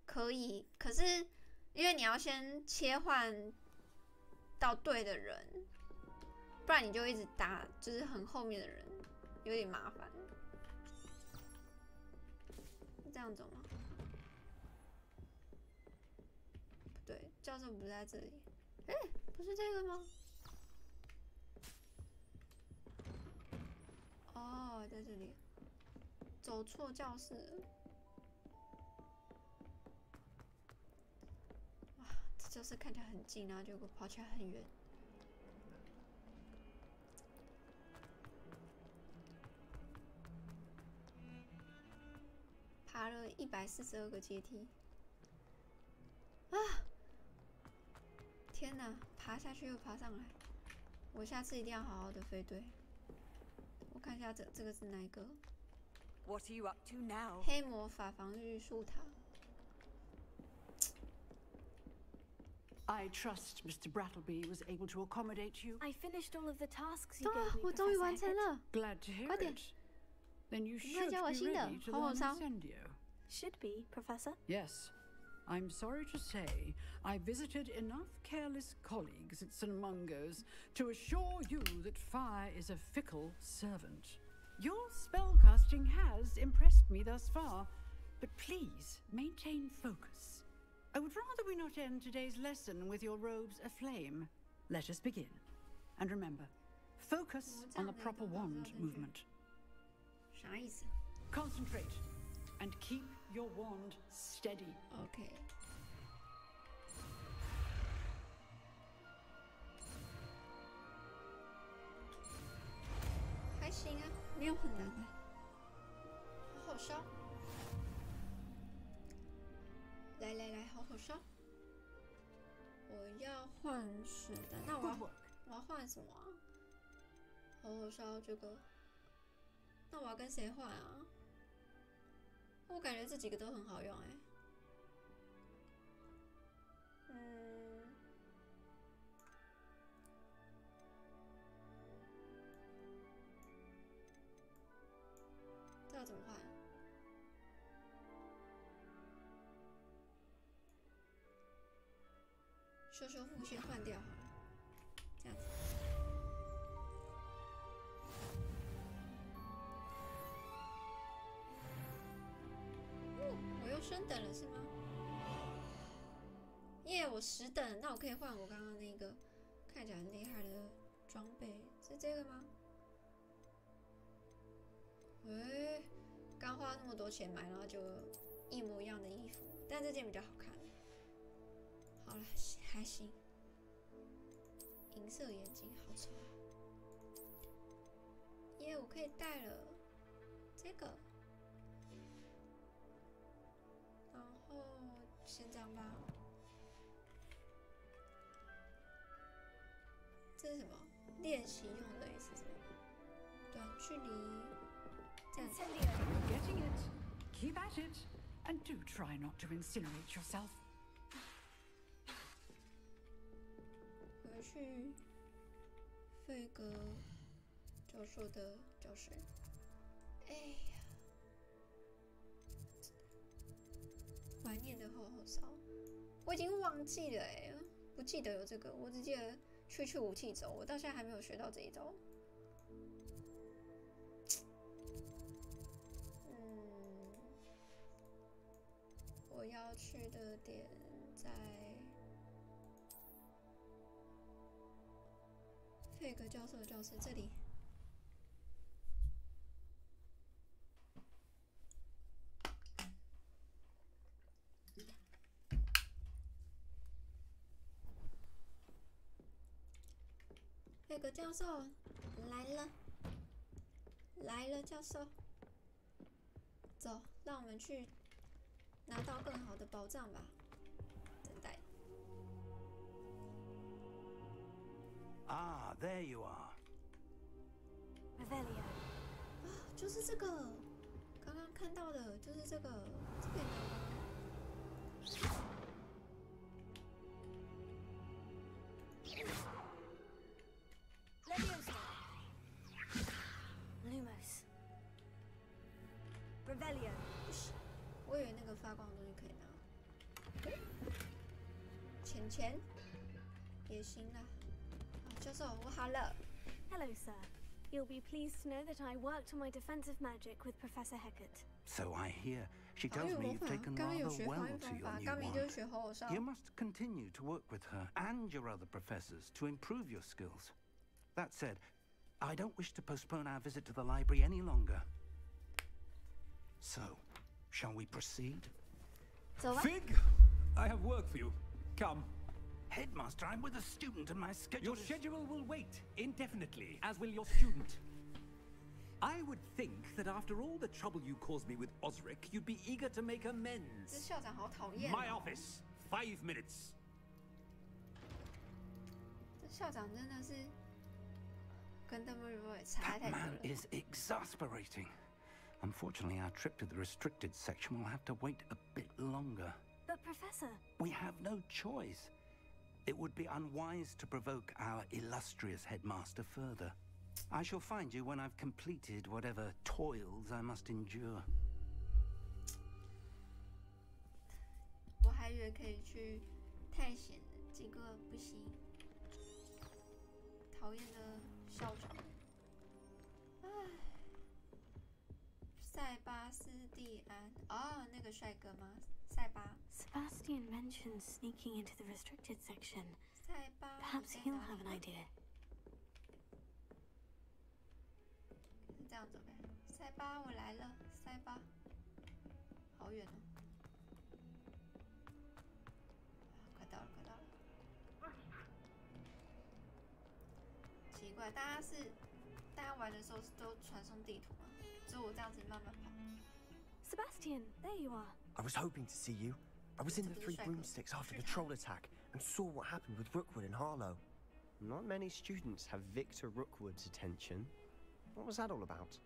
可以，可是因为你要先切换到对的人，不然你就一直打就是很后面的人，有点麻烦。是这样走吗？不对，教授不在这里。哎，不是这个吗？哦，在这里。走错教室了。哇，这教室看起来很近，然后结果跑起来很远。爬了142个阶梯。啊！天哪，爬下去又爬上来。我下次一定要好好的飞对。我看一下这个是哪一个？
What are you up to now?
黑魔法防御树塔。
I trust Mr. Brattleby was able to accommodate you.
I finished all of the tasks you
对啊，
gave me,
我终于
Professor
完成
Eckert.
了。
Glad to hear
快点
it. Then you
你
should
快
be
教我新的
ready to
红火
learn
烧。
Incendio.
Should be, Professor.
Yes. I'm sorry to say, I visited enough careless colleagues at St. Mungo's to assure you that fire is a fickle servant. Your spellcasting has impressed me thus far, but please maintain focus. I would rather we not end today's lesson with your robes aflame. Let us begin. And remember, focus on the proper wand movement.
啥意思
Concentrate and keep your wand steady.？OK。
还行啊，没有很难的，好好烧。来来来，好好烧。我要换水的，那我要换什么啊？好好烧这个，那我要跟谁换啊？我感觉这几个都很好用哎。这要怎么换？修复先换掉好了，这样子。我又升等了是吗？耶，我10等，那我可以换我刚刚那个看起来很厉害的装备，是这个吗？刚花那么多钱买，然后就一模一样的衣服，但这件比较好看。好了，还行。银色眼镜好丑。耶，我可以戴了这个。然后先这样吧。这是什么？练习用的意思是什么？短距离。
Getting it. Keep at it. And do try not to incinerate yourself.
回去费格教授的教室。哎呀，怀念的厚厚烧，我已经忘记了哎，不记得有这个，我只记得去武器轴，我到现在还没有学到这一招。我要去的点在费格教授的教室这里。费格教授来了，来了，教授，走，让我们去。拿到更好的宝藏吧，等待。
Ah, there you are.
Revelio.
啊，就是这个，刚刚看到的，就是这个，这个
Leviosa. Lumos. Revelio.
我以为那个发光的东西可以拿。钱钱也行啦。教授，我好了。
Hello, sir. You'll be pleased to know that I worked on my defensive magic with Professor Heckert.
So I hear. She tells me you've taken rather well to your new one. You must continue to work with her and your other professors to improve your skills. That said, I don't wish to postpone our visit to the library any longer. So, shall we proceed?
Fig! I have work for you. Come.
Headmaster, I'm with a student and my schedule
Your schedule will wait indefinitely, as will your student. I would think that after all the trouble you caused me with Osric, you'd be eager to make amends.
这校长好讨厌。
My office. 5 minutes.
这校长真的是跟 W 差太多
That man
了。
is exasperating. Unfortunately, our trip to the restricted section will have to wait a bit longer.
But, Professor...
We have no choice. It would be unwise to provoke our illustrious headmaster further. I shall find you when I've completed whatever toils I must endure.
我还以为可以去探险的，结果不行。讨厌的校长。唉，塞巴斯蒂安，哦，那个帅哥吗？塞巴。
Sebastian mentioned sneaking into the restricted section.
塞巴。
Perhaps he'll have an idea.
是这样走呗。塞巴，我来了，塞巴。好远哦。快到了，快到了。奇怪，大家玩的时候都传送地图吗？只有我这样子慢慢跑。
Sebastian, there you are.
I was hoping to see you. I was in the Three Broomsticks after the troll attack and saw what happened with Rookwood and Harlow.
Not many students have Victor Rookwood's attention. What was that all about?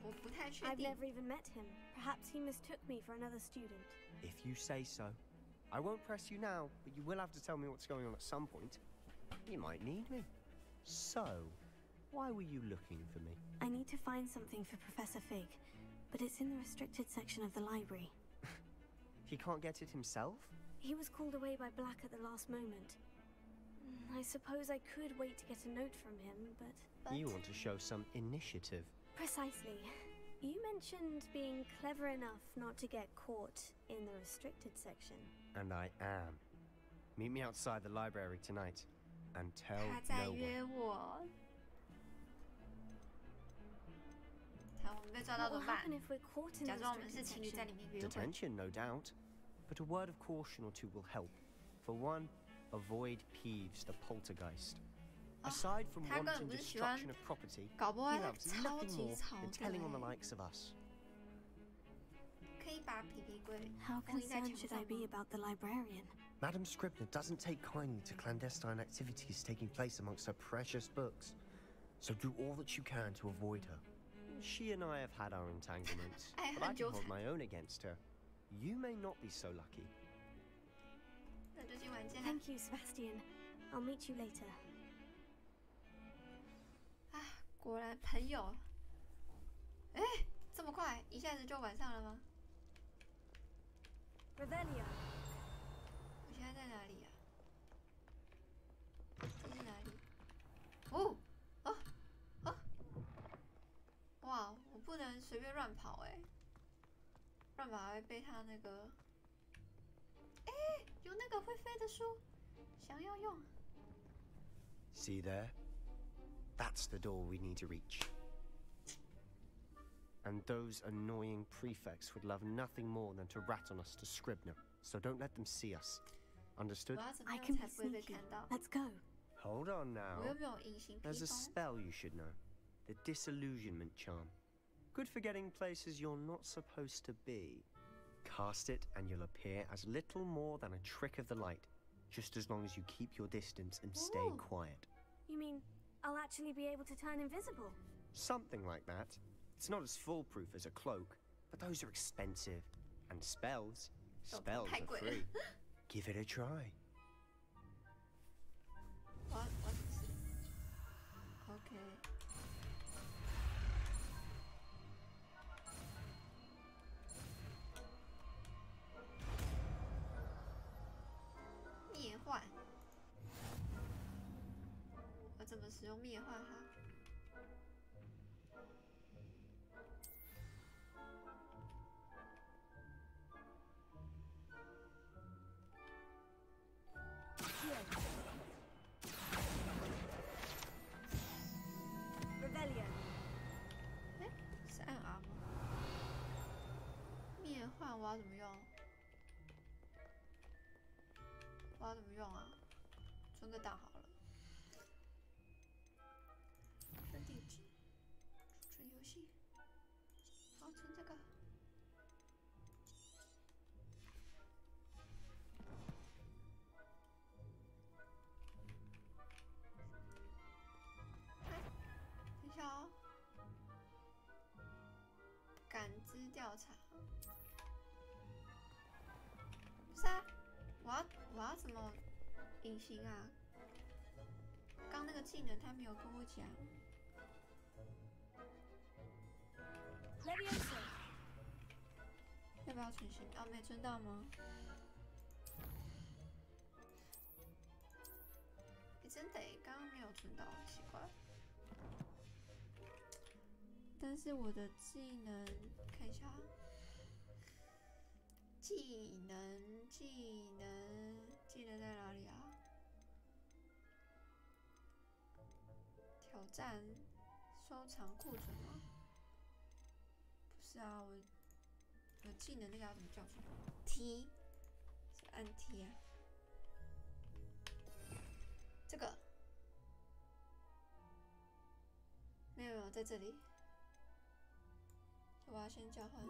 我不太确
I've
定。
never even met him. Perhaps he mistook me for another student.
If you say so. I won't press you now, but you will have to tell me what's going on at some point. You might need me. So, why were you looking for me?
I need to find something for Professor Fig, but it's in the restricted section of the library.
He can't get it himself?
He was called away by Black at the last moment. I suppose I could wait to get a note from him, but...
You want to show some initiative.
Precisely. You mentioned being clever enough not to get caught in the restricted section.
And I am. Meet me outside the library tonight, and tell
他在
no
约
one.
我。好，我们被抓到
What
怎
will
么办
happen？ if we're caught in the
假装我们是
restricted
情侣在里
section?
面约会。
Detention, no doubt. But a word of caution or two will help. For one, avoid Peeves the poltergeist. Aside from
他根本
wanton
不是喜欢
destruction of property,
搞不
he
好
loves
超
nothing
级
more
吵
than
的
telling on the
欸。
likes of us.
可以把皮皮龟
How
封印在
concerned
墙
should
上
I be
吗？
about the librarian?
Madame Scribner doesn't take kindly to clandestine activities taking place amongst her precious books. So do all that you can to avoid her. She and I have had our entanglements,
哎，
but I
很
can
纠
hold
缠。
my own against her. You may not be so lucky.
那就今晚见啦。
Thank you, Sebastian. I'll meet you later.
啊，果然朋友。哎，这么快，一下子就晚上了吗？
Revelio.
我现在在哪里呀？这是哪里？哦，哦，哦！哇，我不能随便乱跑哎，乱跑还会被他那个。哎，有那个会飞的书，想要用。
See there? That's the door we need to reach. And those annoying prefects would love nothing more than to rat on us to Scribner, so don't let them see us. Understood?
我要怎么
I
样
can
才
be
不会被
sneaky.
看到？
Let's go.
Hold on now.
我又没有隐形披
There's a
风。
spell you should know. The Disillusionment Charm. Good for getting places you're not supposed to be. Cast it and you'll appear as little more than a trick of the light, just as long as you keep your distance and stay
Ooh.
quiet.
You mean I'll actually be able to turn invisible?
Something like that. It's not as foolproof as a cloak, but those are expensive. And spells are free. Give it a try.
What? Okay. 使用灭幻哈。
Rebellion。
哎，是按 R 吗？灭幻我要怎么用？我要怎么用啊？存个档好了。存地址，储存游戏。好，存这个。等一下哦。感知调查。不是啊，我要怎么隐形啊？刚那个技能他没有跟我讲。要不要存新？哦，没存到吗？真的耶，刚刚没有存到，奇怪。但是我的技能看一下，技能在哪里啊？挑战收藏库存吗？不是啊，我技能那个要怎么叫出来 ？T 是按 T 啊。这个没有在这里，我要先交换，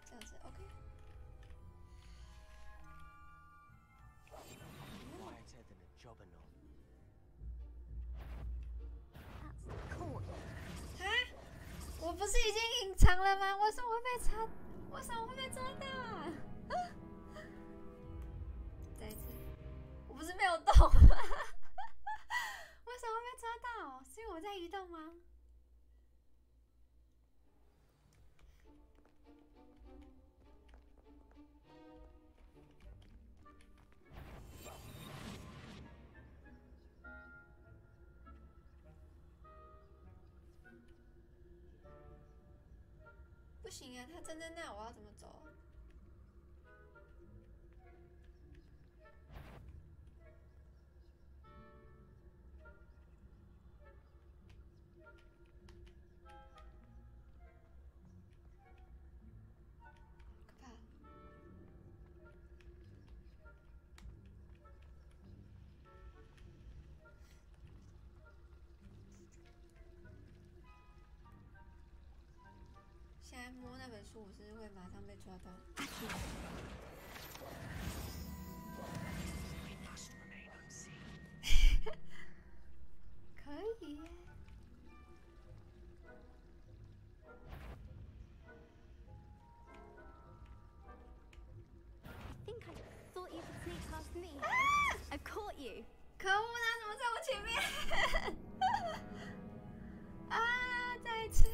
这样子 OK。Quieter
than a jobberknoll.
啊！我不是已经隐藏了吗？为什么会被查？为什么会被抓到啊？再一次，我不是没有动吗？为什么会被抓到？是因为我在移动吗？不行啊，他站在那，我要怎么走啊？可怕！现在摸那本书，我是会马上被抓到。可以。
I think I thought you could sneak past me. I caught you.
可恶，他怎么在我前面？啊！再一次。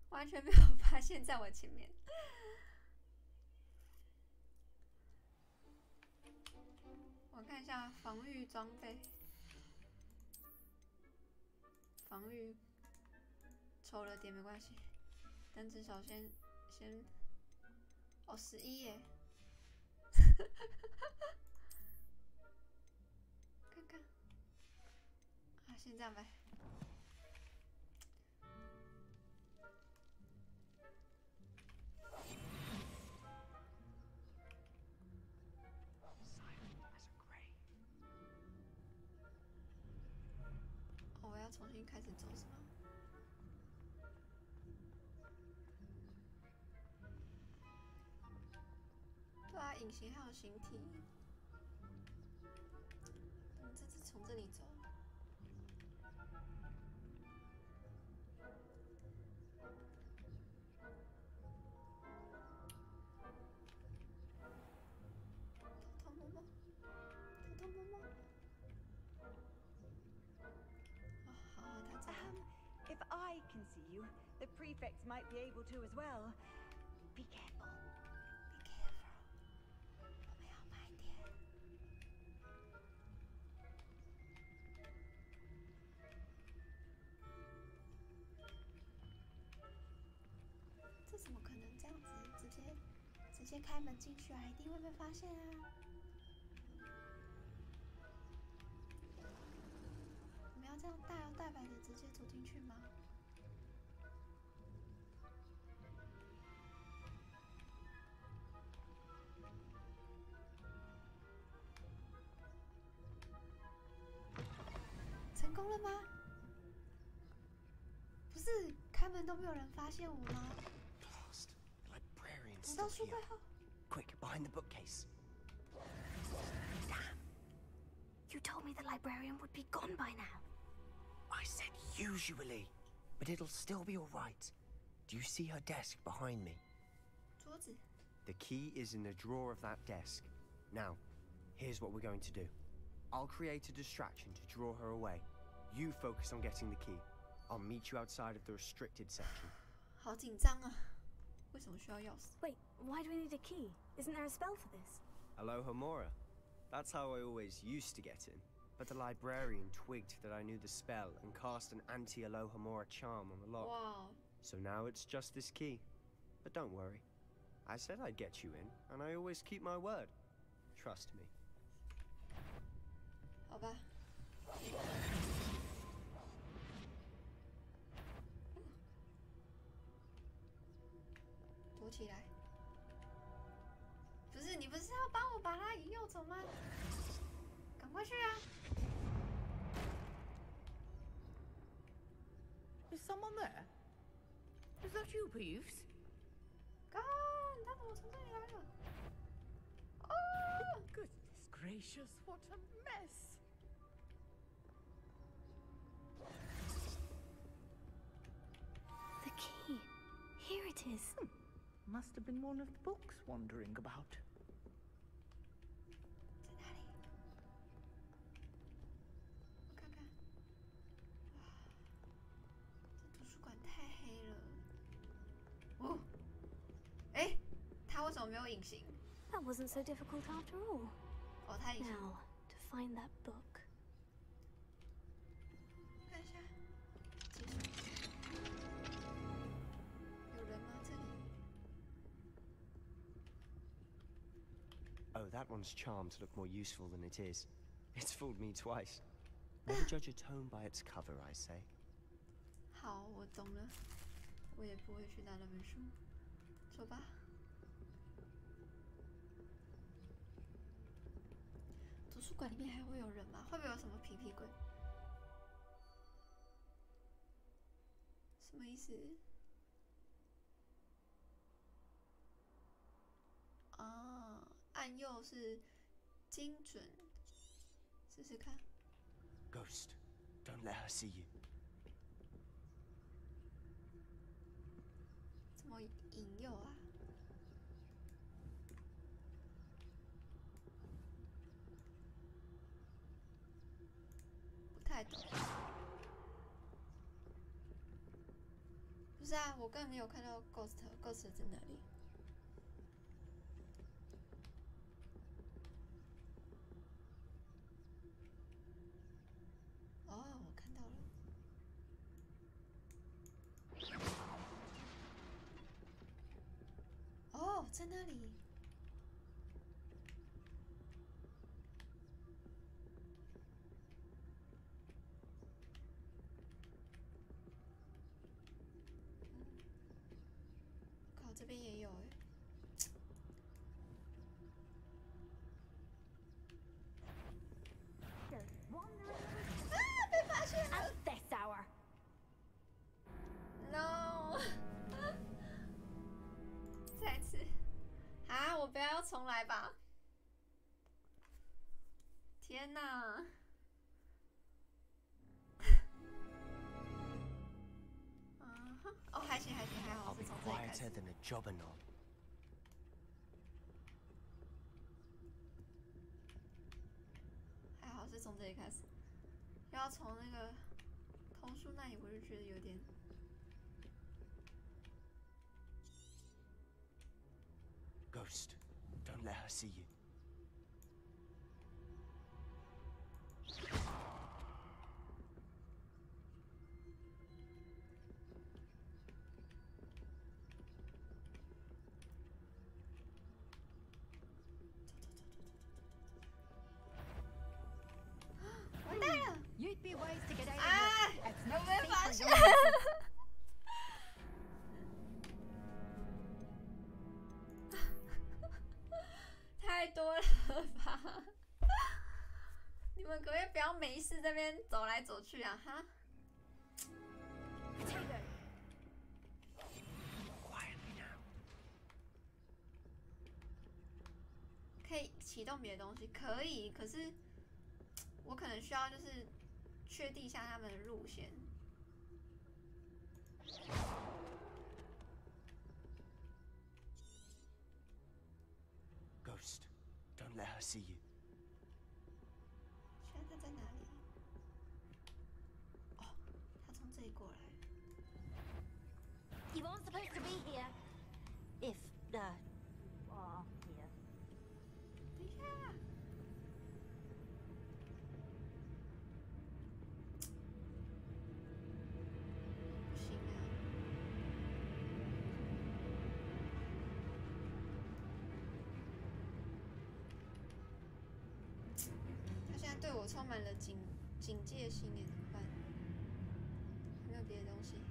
完全没有发现在我前面。我看一下防御装备，防御抽了点没关系，但至少先哦11耶，看看啊，先这样呗。我要重新开始走是吗？对啊，隐形还有形体。我们这次从这里走。偷摸摸，偷摸摸。
If I can see you, the prefects might be able to as well. Be careful.
Be careful. 我们要慢点。样子直接开门进去啊，一定会被发现啊！我们要这样大摇大摆的直接走进去吗？成功了吗？不是开门都没有人发现我吗？
Librarian's
难
still
道书
here.
柜后？
Quick, behind the bookcase.
Damn. You told me the librarian would be gone by now.
I said usually, but it'll still be all right. Do you see her desk behind me?
桌子。
The key is in the drawer of that desk. Now, here's what we're going to do. I'll create a distraction to draw her away. You focus on getting the key. I'll meet you outside of the restricted section.
好紧张啊！为什么需要钥匙
Wait, why do we need a key? Isn't there a spell for this?
Alohomora. That's how I always used to get in. But the librarian twigged that I knew the spell and cast an anti-Alohomora charm on the lock.
Wow.
So now it's just this key. But don't worry. I said I'd get you in, and I always keep my word. Trust me.
好吧。躲起来。不是你不是要帮我把它引诱走吗？赶快去啊！
Is someone there? Is that you, Peeves?
干，他怎么从这里来了？哦
Goodness gracious, what a mess!
The key. Here it is.
Must have been one of the books wandering about.
在哪里？我看看。哇，这图书馆太黑了。哦，哎，他为什么没有隐形？
That wasn't so difficult after all.
哦，他隐形。
Now, to find that book.
看一下，结束。有人吗？这里？
Oh, that one's charmed to look more useful than it is. It's fooled me twice. Never judge a tome by its cover, I say.
好，我懂了。我也不会去拿那本书。走吧。图书馆里面还会有人吗？会不会有什么皮皮鬼？什么意思？啊，按右是精准，试试看。
Ghost, don't let her see you.
怎么引诱啊？不太懂。不是啊，我根本没有看到 Ghost 在哪里？哦，我看到了。 哦，在那里。靠，这边也有哎。啊！被发现了。
At this hour.
No 再次啊！我不要重来吧！天哪！哦，还行还行，还好
I'll
是
be
从这里开
quieter
始。
than a jobberknob.
还好是从这里开始，要从那个童书那里，我就觉得有点。
Ghost, don't let her see you.
没事这边走来走去啊，哈。可以启动别的东西，可以，可是我可能需要就是确定一下他们的路线。
Ghost, don't let her see you.
现在他在哪里？哦，他从这里过来。
You aren't supposed to be here. If you are here.
等一下。不行啊。他现在对我充满了警戒心耶，怎么办？有没有别的东西？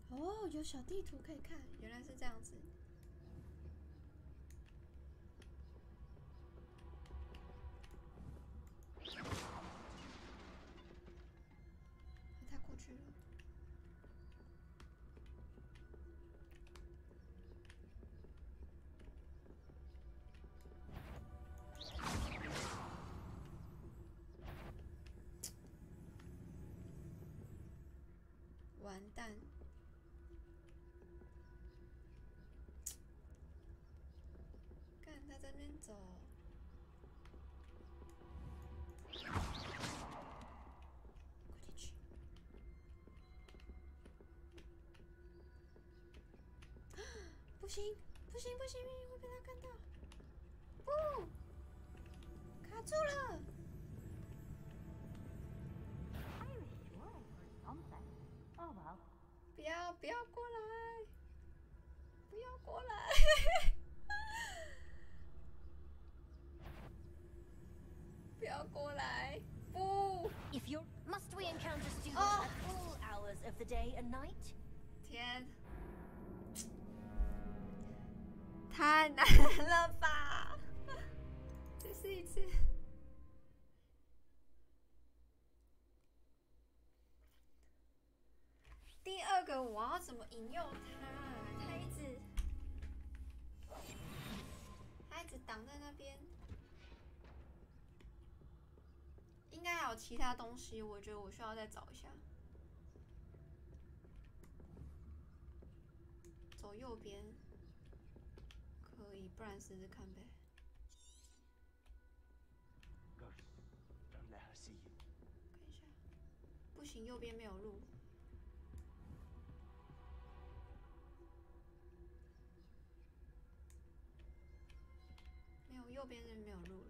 哦，有小地图可以看，原来是这样子。他过去了。完蛋！看他在那边走，快点去！不行，不行，不行，会被他看到！不，卡住了！
Oh well.
不要过来！不要过来！不要过来！不
If you're, must we encounter students at all hours of the day and night?
天，太难了吧！再试一次。第二个我要怎么引诱他？他一直挡在那边，应该还有其他东西，我觉得我需要再找一下。走右边，可以，不然试试看呗。
Don't let her see you.
看一下，不行，右边没有路。 没有，右边是没有路了。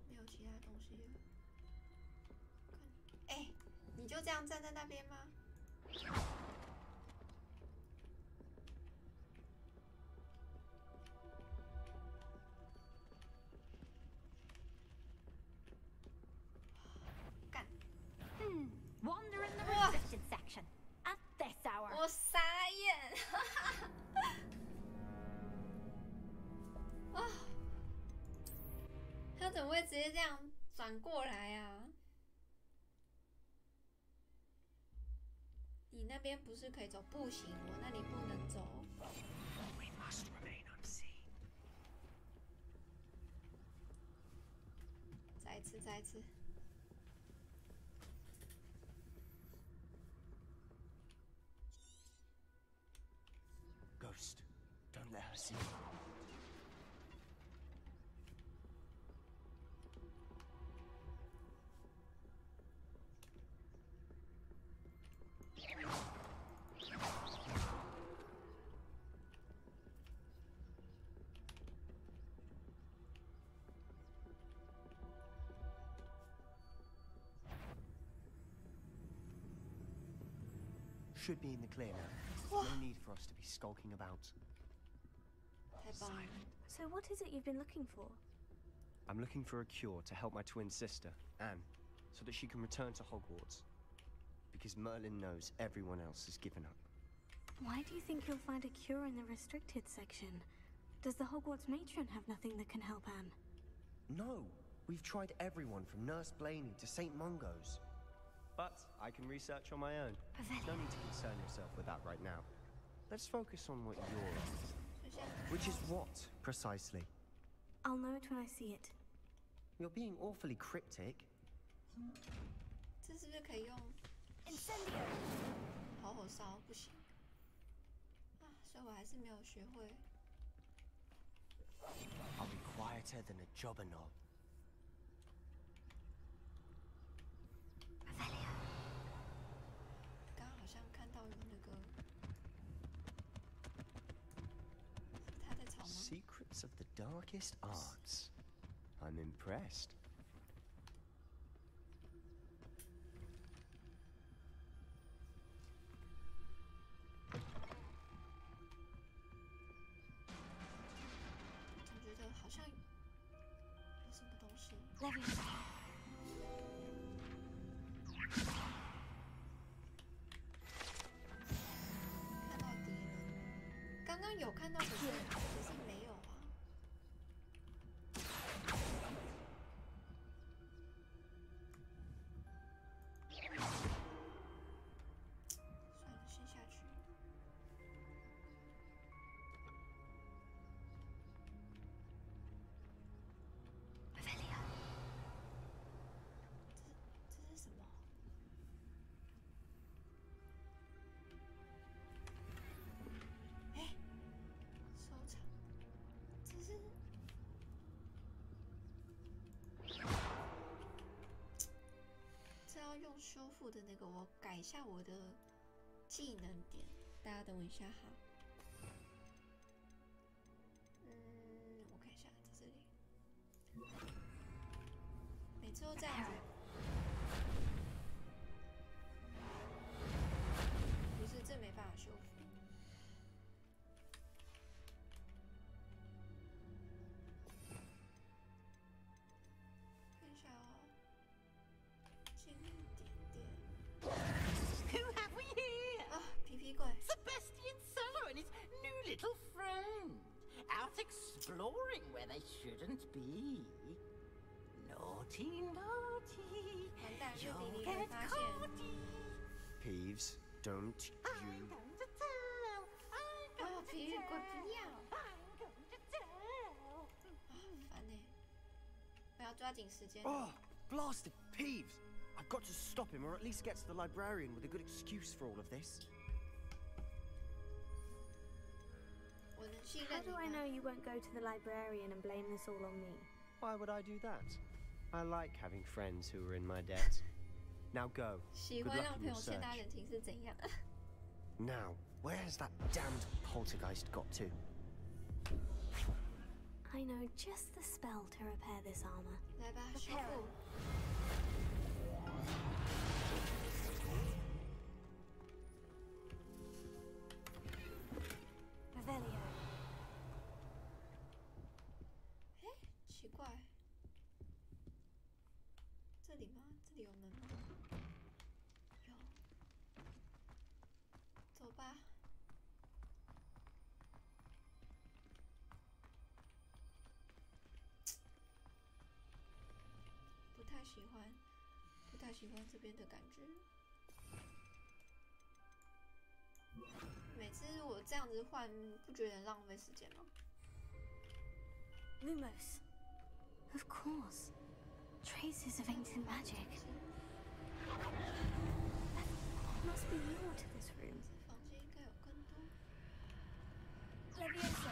没有其他东西了。哎，你就这样站在那边吗？
Wander in the resistance section at this hour.
我傻眼！啊！他怎么会直接这样转过来啊？你那边不是可以走？不行，我那里不能走。
We must remain unseen.
再一次，再一次。
Ghost, don't let her see you. should be in the clear now. No need for us to be skulking about.
太棒了。
So what is it you've been looking for?
I'm looking for a cure to help my twin sister, Anne, so that she can return to Hogwarts. Because Merlin knows everyone else has given up.
Why do you think you'll find a cure in the restricted section? Does the Hogwarts matron have nothing that can help Anne?
No, we've tried everyone from Nurse Blaney to St. Mungo's. But I can research on my own. No need to concern yourself with that right now. Let's focus on what you're after. Which is what, precisely?
I'll know it when I see it.
You're being awfully cryptic.
这是不是可以用
Incendio
好火烧？不行啊，所以我还是没有学会。
I'll be quieter than a jobberknob.
刚好像看到有那个，他在吵吗？
Secrets of the darkest arts. I'm impressed.
总觉得好像有什么东西。 看到敌人，刚刚有看到，可是没有啊。算了，先下去。这是什么？ 收藏，这是这要用修复的那个，我改一下我的技能点，大家等我一下哈。我看一下在这里，每次都这样子，不是这没办法修复。 看一下哦，尽量点点。
Who have we here?
啊，皮皮鬼。
Sebastian Cellar and his new little friend. Out exploring where they shouldn't be. Naughty, naughty.
完蛋，被
You'll
弟弟
get
给发现。
Peeves, don't
I'm
you...
going to tell. I'm
哦，
going
皮皮
to
鬼不要。
tell. I'm going to tell.
啊，烦呢。我要抓紧时间。
Oh, blasted Peeves! I've got to stop him, or at least get to the librarian with a good excuse for all of this.
我能信
How
任你
do I
吗
know you won't go to the librarian and blame this all on me?
Why would I do that? I like having friends who are in my debt. Now go.
喜
Good
欢
luck
让
in
朋
your
友欠他
search.
人情是怎样？
Now, where has that damned poltergeist got to?
I know just the spell to repair this armor.
来吧，修复。
Revelio.
哎，奇怪，这里吗？这里有门吗？有。走吧。不太喜欢，不太喜欢这边的感觉。每次我这样子换，不觉得很浪费时间吗？
Lumos. Of course. Traces of ancient magic. There must be more to this room.
这房间应该有更多。
Levioso.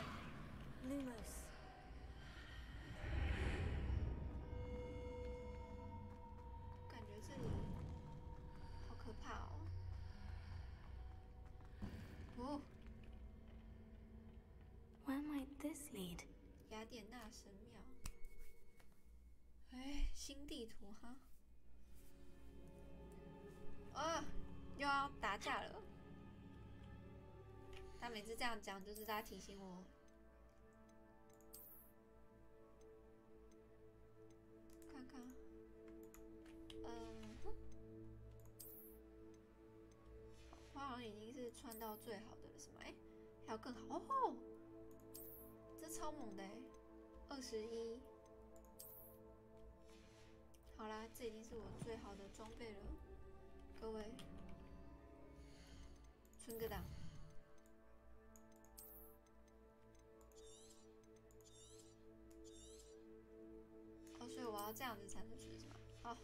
Lumos.
感觉这里好可怕哦！哦，
Where might this lead?
雅典娜神庙。哎，新地图哈。啊，又要打架了。他每次这样讲，就是在提醒我。看看，我好像已经是穿到最好的了，是吗？哎，还有更好哦，这超猛的哎，21。好啦，这已经是我最好的装备了，各位，存个档。哦，所以我要这样子才能存是吗？好，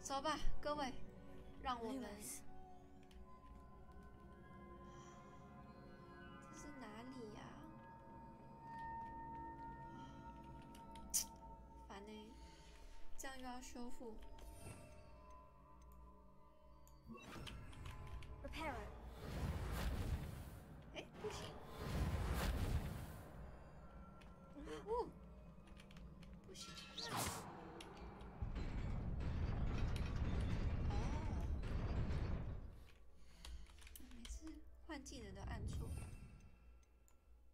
走吧，各位，让我们。这是哪里呀？烦欸，这样又要修复。
Repair.
哎，不行。哦，不行。哦，每次换技能都按错。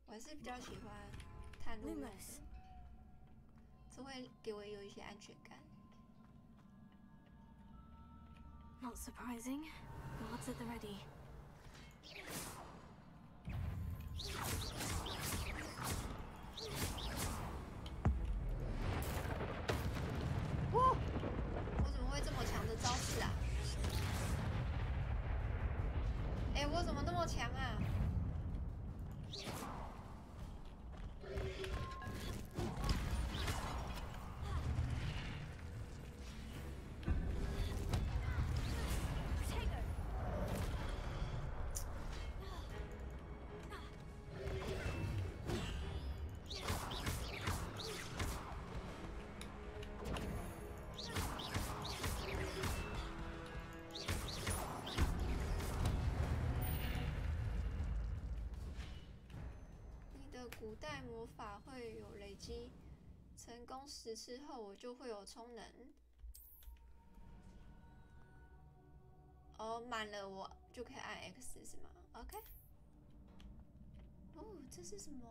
我还是比较喜欢探路用的，这会给我有一些安全感。
Not surprising. Guards at the ready.
哇！我怎么会这么强的招式啊？哎，我怎么那么强啊？古代魔法会有累积成功10次后，我就会有充能。哦，满了我就可以按 X 是吗 ？OK。哦，这是什么？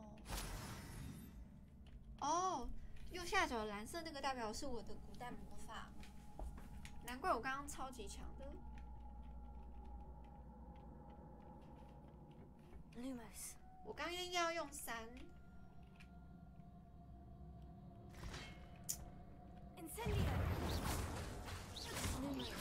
哦，右下角蓝色那个代表是我的古代魔法，难怪我刚刚超级强的。
Lumos.
我刚刚要用3。
Incendio. Lumos.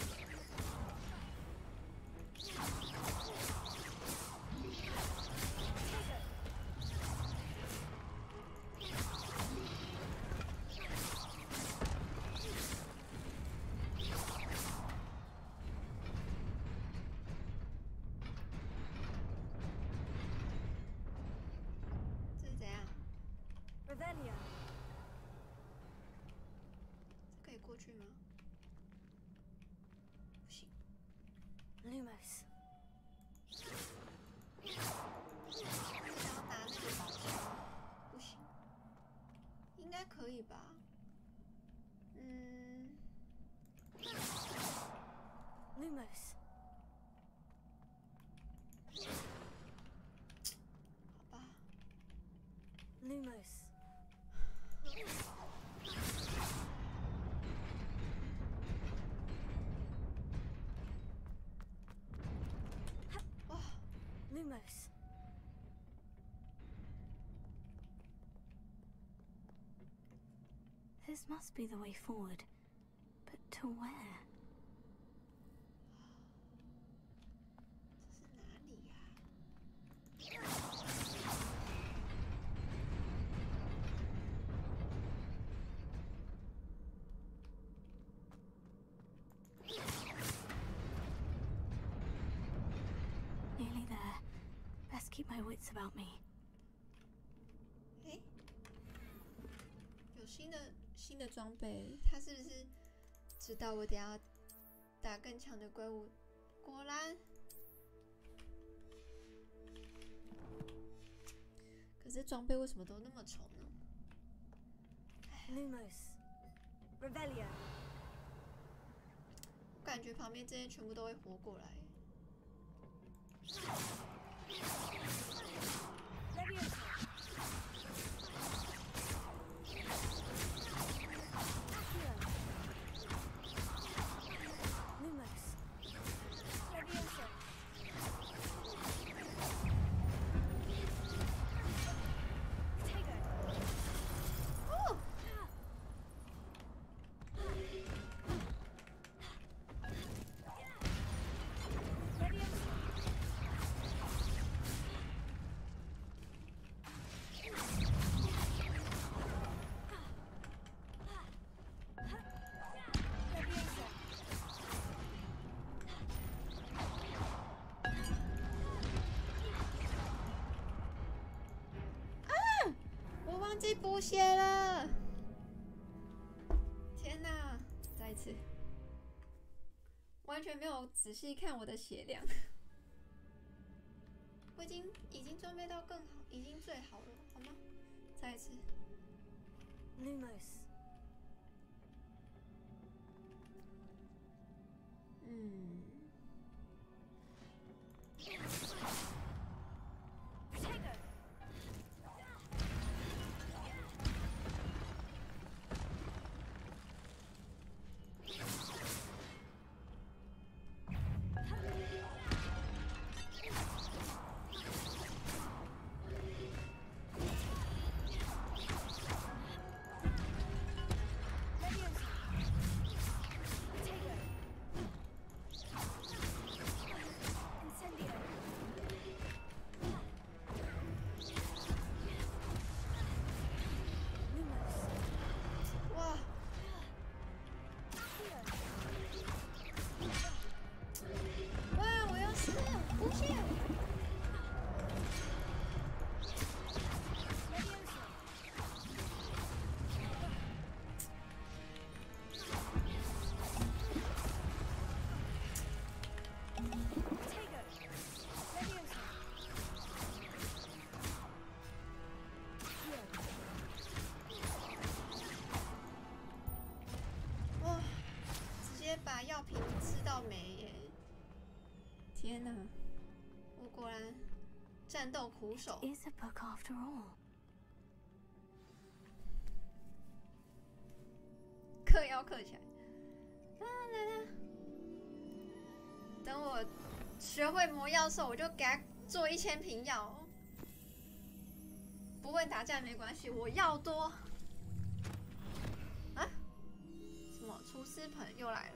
这是怎样 Revelio.
这可以过去吗？不行。
Lumos.
想要拿那个宝箱，不行。应该可以吧？Lumos. 好吧。
Lumos. Lumos. This must be the way forward. But to where?
这是哪里呀？Nearly
there. Best keep my wits about me.
诶，有新的装备，他是不是知道我等下打更强的怪物？果然。可是装备为什么都那么丑呢？
Lumos. Revelio.
我感觉旁边这些全部都会活过来。忘记补血了！天哪，再一次，完全没有仔细看我的血量。我已经装备到更好，已经最好了，好吗？再一次。
Lumos。
把药品吃到没耶！天哪，我果然战斗苦手。
It is a book after all.
嗑药嗑起来。来了。等我学会魔药兽，我就给他做1000瓶药。不会打架没关系，我药多。啊？什么厨师盆又来了？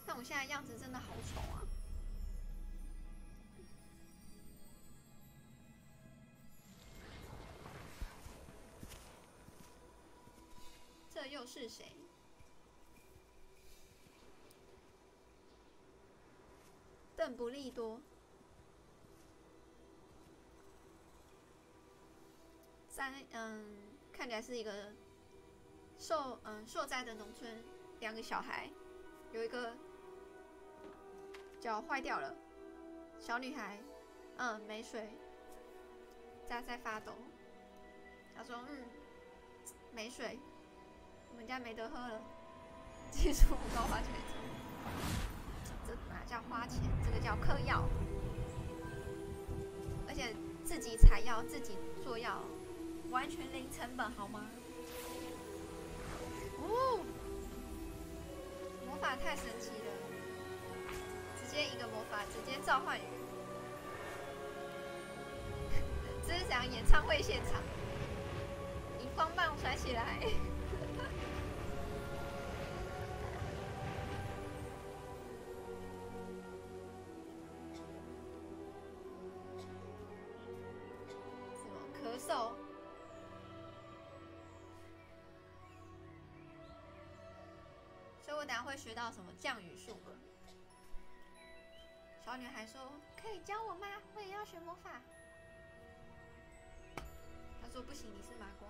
但我现在样子真的好丑啊！这又是谁？邓布利多。看起来是一个受灾的农村，2个小孩，有一个脚坏掉了，小女孩，没水，在发抖。她说，没水，我们家没得喝了。技术不够花钱这哪叫花钱？这个叫嗑药，而且自己采药，自己做药。完全零成本，好吗？哦，魔法太神奇了！直接一个魔法，直接召唤鱼。这是讲演唱会现场，荧光棒甩起来。什么咳嗽？所以我等下会学到什么降雨术了。小女孩说：“可以教我吗？我也要学魔法。”她说：“不行，你是麻瓜。”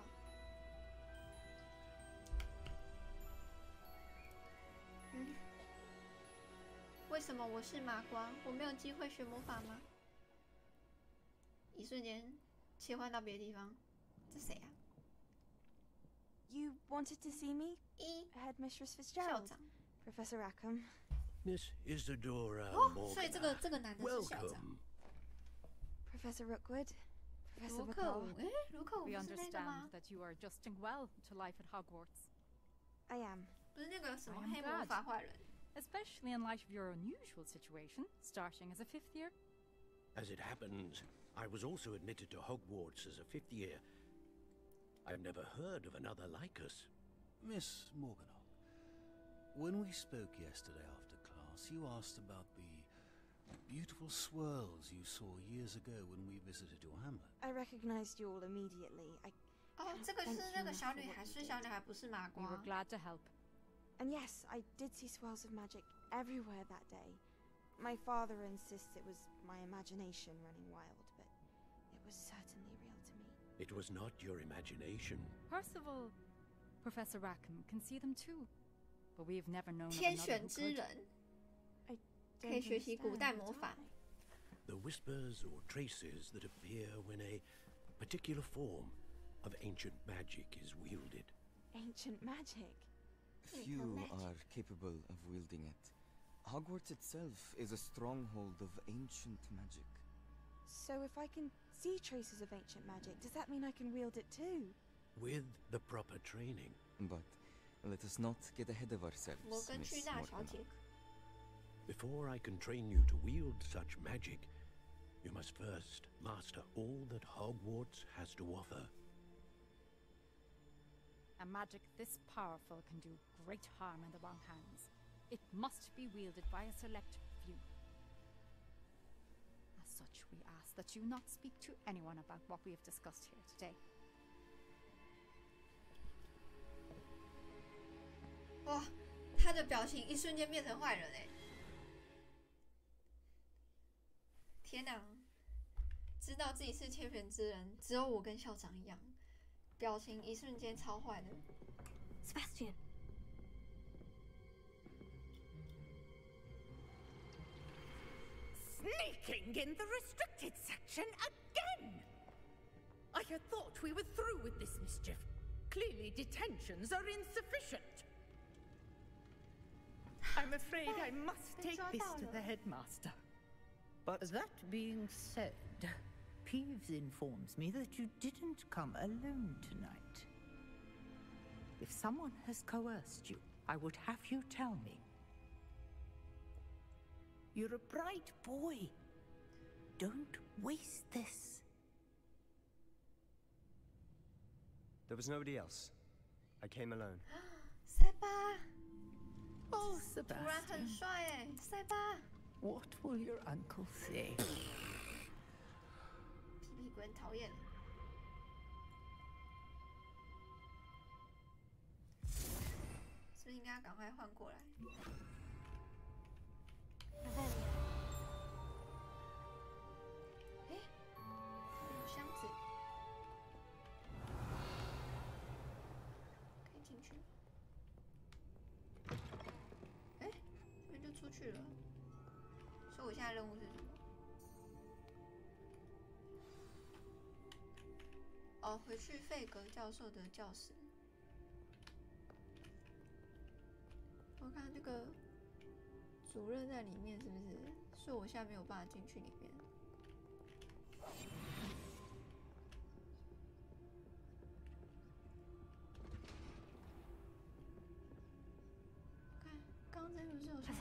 为什么我是麻瓜？我没有机会学魔法吗？一瞬间切换到别的地方，这谁啊？
You wanted to see me? Headmistress Fitzgerald. Professor Rackham.
Miss Isadora
所以这个男的是校长。
Welcome.
Professor Rookwood, Professor
罗克伍，
McCall.
罗克伍
We
是那个吗？
understand that you are adjusting well to life at Hogwarts.
I am.
不是那个什么
I am
黑魔
glad.
法坏人。
Especially in light of your unusual situation, starting as a 5th year.
As it happens, I was also admitted to Hogwarts as a 5th year. I've never heard of another like us.
Miss Morganach, when we spoke yesterday after class, you asked about the beautiful swirls you saw years ago when we visited your hamlet.
I recognized you all immediately. I
哦，这个是那个小女孩，是小女孩，不是麻
We were
瓜。
glad to help.
And yes, I did see swirls of magic everywhere that day. My father insists it was my imagination running wild, but it was certainly real to me.
It was not your imagination.
Percival, Professor Rackham can see them too. But we've never known of
天
another
选
who
之
could.
人
I
可以
don't
学习古代
understand
魔法。
The whispers or traces that appear when a particular form of ancient magic is wielded.
Ancient magic.
Few are capable of wielding it. Hogwarts itself is a stronghold of ancient magic.
So if I can see traces of ancient magic, does that mean I can wield it too?
With the proper training.
But let us not get ahead of ourselves,
摩根
Miss
区大小
Morganach.
姐，
Before I can train you to wield such magic, you must first master all that Hogwarts has to offer.
A magic this powerful can do great harm in the wrong hands. It must be wielded by a select few. As such, we ask that you not speak to anyone about what we have discussed here today.
哇，他的表情一瞬间变成坏人哎！天哪，知道自己是天选之人，只有我跟校长一样，表情一瞬间超坏的。
Sebastian.
Sneaking in the restricted section again! I had thought we were through with this mischief. Clearly detentions are insufficient. I'm afraid I must take this to the headmaster.
But
that being said, Peeves informs me that you didn't come alone tonight. If someone has coerced you, I would have you tell me. You're a bright boy. Don't waste this.
there was nobody else. I came alone.
塞巴，
Oh,
突然很
Sebastian.
帅哎，塞巴，
What will your uncle say?
屁屁鬼很讨厌。是不是应该要赶快换过来？ 哎，有箱子，可以进去。哎，这边就出去了。所以我现在任务是什么？哦，回去费格教授的教室。我看这个主任在里面，是不是？所以我现在没有办法进去里面。看，刚刚这不是有什么？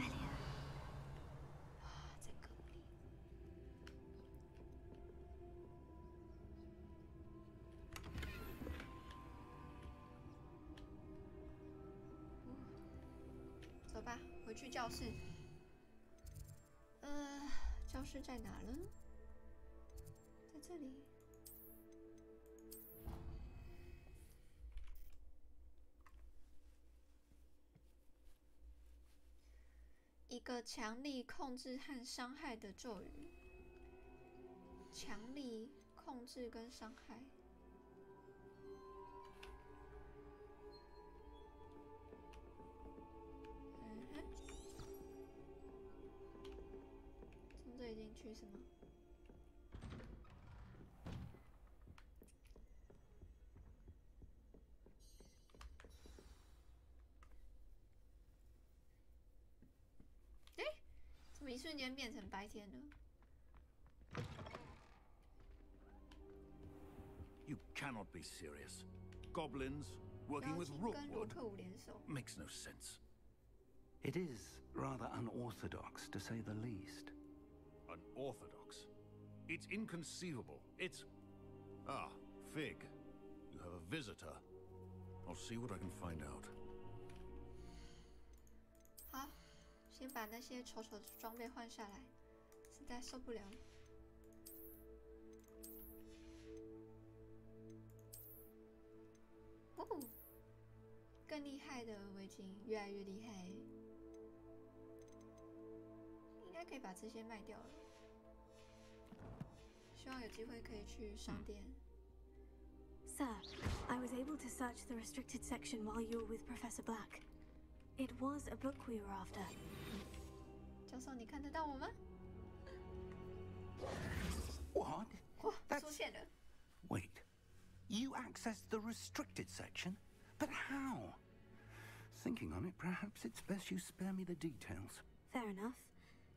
啊，在隔离。走吧，回去教室。教室在哪呢？在这里。一个强力控制和伤害的咒语。强力控制跟伤害。从这里进去是吗？一瞬间变成白天了。
You cannot be serious. Goblins working with
妖精跟罗
Rookwood
克伍联手，
makes no sense.
It is rather unorthodox, to say the least.
Unorthodox? It's inconceivable. It's... Ah, Fig. You have a visitor. I'll see what I can find out.
好，先把那些丑丑的装备换下来，实在受不了了。哦，更厉害的围巾，越来越厉害，应该可以把这些卖掉了。希望有机会可以去商店。
Sir, I was able to search the restricted section while you were with Professor Black. It was a book we were after.
教授，你看得到我吗？
What?
哇，出现了！
Wait. You accessed the restricted section? But how? Thinking on it, perhaps it's best you spare me the details.
Fair enough.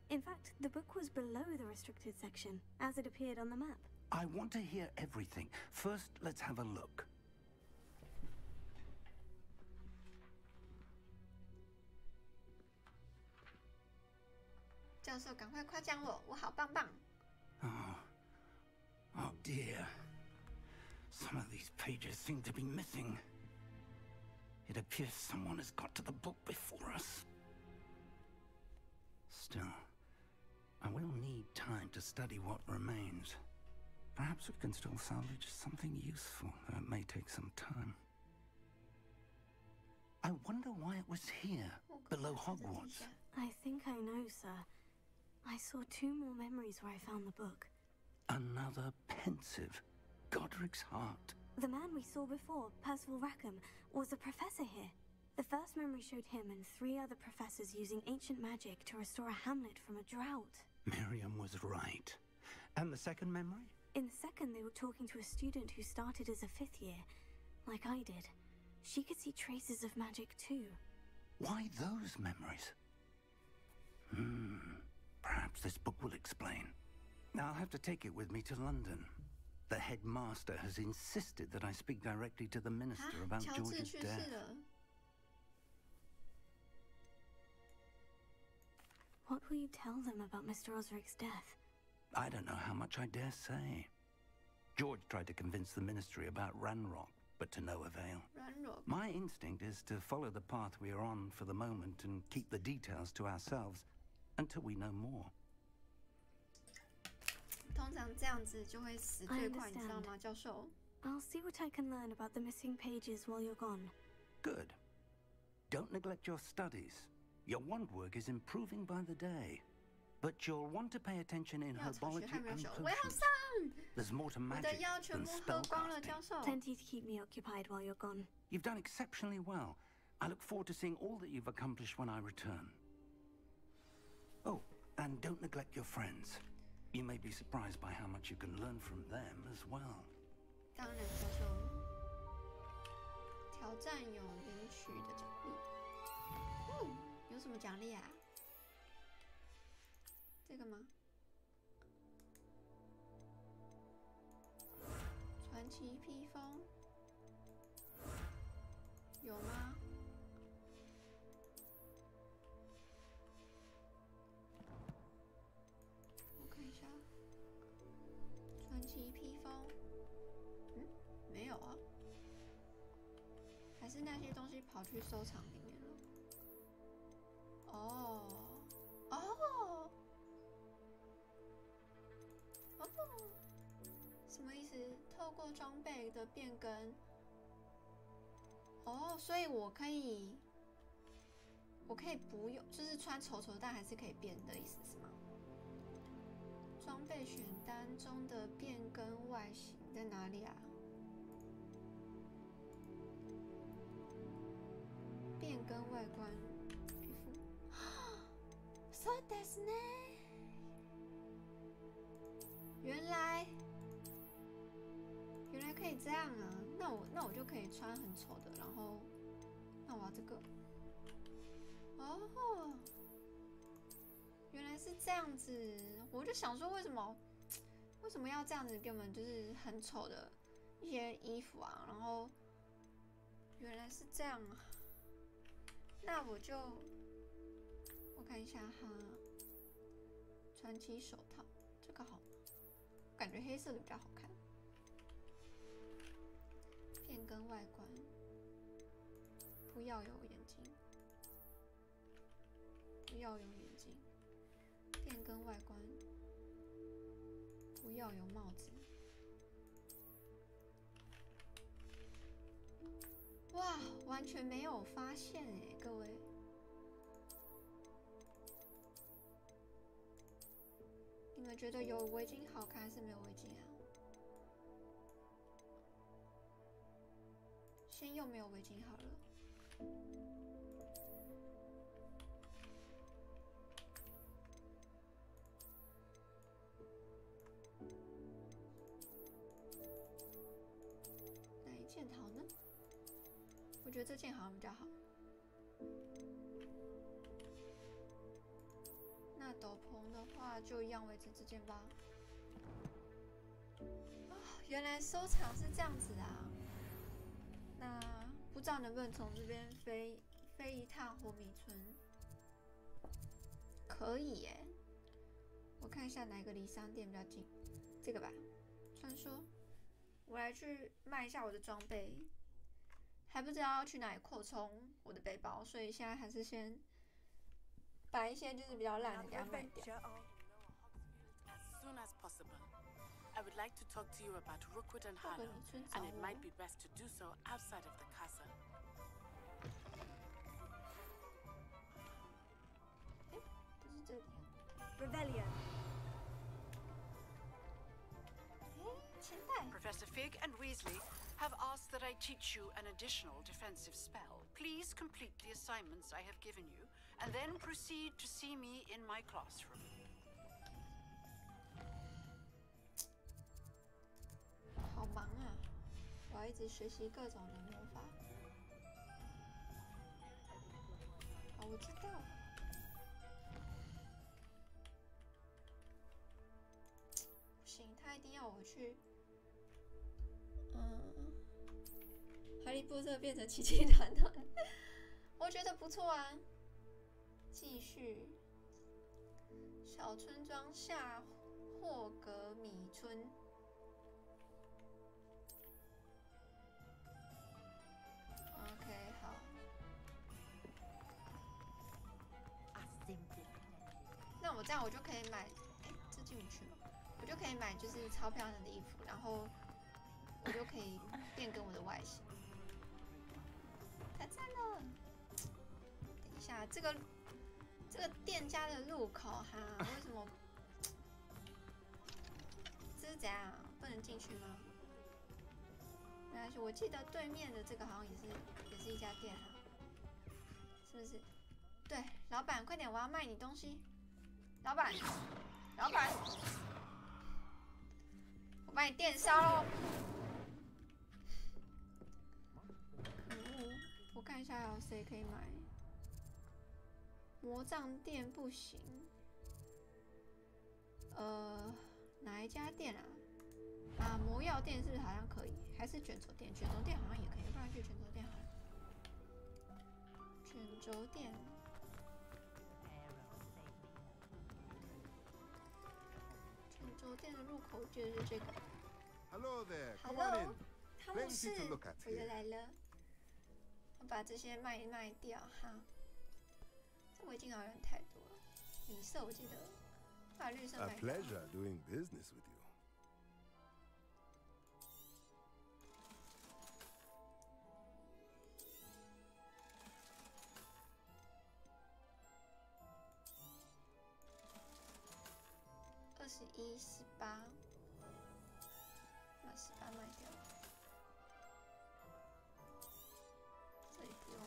In fact, the book was below the restricted section, as it appeared on the map.
I want to hear everything. First, let's have a look.
教授，赶快夸奖我，我好棒棒！
Oh dear. Some of these pages seem to be missing. It appears someone has got to the book before us. Still, I will need time to study what remains. Perhaps we can still salvage something useful, though it may take some time. I wonder why it was here, below Hogwarts.
I think I know, sir. I saw 2 more memories where I found the book.
Another pensive. Godric's heart.
The man we saw before, Percival Rackham, was a professor here. The first memory showed him and 3 other professors using ancient magic to restore a hamlet from a drought.
Miriam was right. And the second memory?
In the second, they were talking to a student who started as a 5th year, like I did. She could see traces of magic too.
Why those memories? Perhaps this book will explain. I'll have to take it with me to London. The headmaster has insisted that I speak directly to the minister about George's death.
What will you tell them about Mr. Osric's death?
I don't know how much I dare say. George tried to convince the ministry about Ranrock, but to no avail.
Ranrock.
My instinct is to follow the path we are on for the moment and keep the details to ourselves until we know more.
通常这样子就会死最快，你知道吗，教授？
I'll see what I can learn about the missing pages while you're gone.
Good. Don't neglect your studies. Your wand work is improving by the day. But you'll want to pay attention in herbology and potions. There's more to magic than spellcasting.
Plenty to keep me occupied while you're gone.
You've done exceptionally well. I look forward to seeing all that you've accomplished when I return. Oh, and don't neglect your friends. You may be surprised by how much you can learn from them as well.
当然，教授。挑战有领取的奖励。有什么奖励啊？这个吗？传奇披风有吗？我看一下，传奇披风，没有啊，还是那些东西跑去收藏里面了。哦。什么意思？透过装备的变更。哦，所以我可以不用，就是穿丑丑但还是可以变的意思是吗？装备选单中的变更外形在哪里啊？变更外观。そうですね。原来可以这样啊！那我就可以穿很丑的，然后那我要这个。哦，原来是这样子，我就想说为什么要这样子给我们就是很丑的一些衣服啊，然后原来是这样啊，那我看一下哈，传奇手套这个好吗？感觉黑色的比较好看。变更外观，不要有眼睛，不要有眼睛。变更外观，不要有帽子。哇，完全没有发现哎，各位。你们觉得有围巾好看还是没有围巾啊？先用没有围巾好了。哪一件好呢？我觉得这件好像比较好。那斗篷的话，就一样维持这件吧。啊，原来收藏是这样子啊！那不知道能不能从这边飞一趟火米村？可以耶！我看一下哪个离商店比较近，这个吧。传说，我来去卖一下我的装备，还不知道要去哪里扩充我的背包，所以现在还是先把一些就是比较烂的给它卖掉。
As soon as possible. I would like to talk to you about Rookwood and Harlow, and it might be best to do so outside of the castle.
Revelio.
Professor Fig and Weasley have asked that I teach you an additional defensive spell. Please complete the assignments I have given you, and then proceed to see me in my classroom.
好忙啊！我要一直学习各种的魔法。哦，我知道。不行，他一定要我去。哈利波特变成奇迹团团，我觉得不错啊。继续。小村庄下霍格米村。OK， 好。那我这样我就可以买，这进不去了，我就可以买就是超漂亮的衣服，然后我就可以变更我的外形，太赞了！等一下，这个店家的入口哈，为什么？这是怎样？不能进去吗？没关系，我记得对面的这个好像也是一家店哈，是不是？对，老板，快点，我要卖你东西。老板，我把你店烧喽！可恶，我看一下有谁可以买。魔杖店不行。哪一家店啊？啊，魔药店是不是好像可以？还是卷轴店？卷轴店好像也可以，不然去卷轴店好了。卷轴店。卷轴店的入口就是这个。
Hello there. Come
Hello,
on in.
汤姆士，
Plenty to look at
我又
here.
来了。我把这些卖掉哈。这围巾好像太多了，米色我记得，把绿色
A
卖掉。
pleasure doing business with you.
21、18，把18卖掉。这里不用。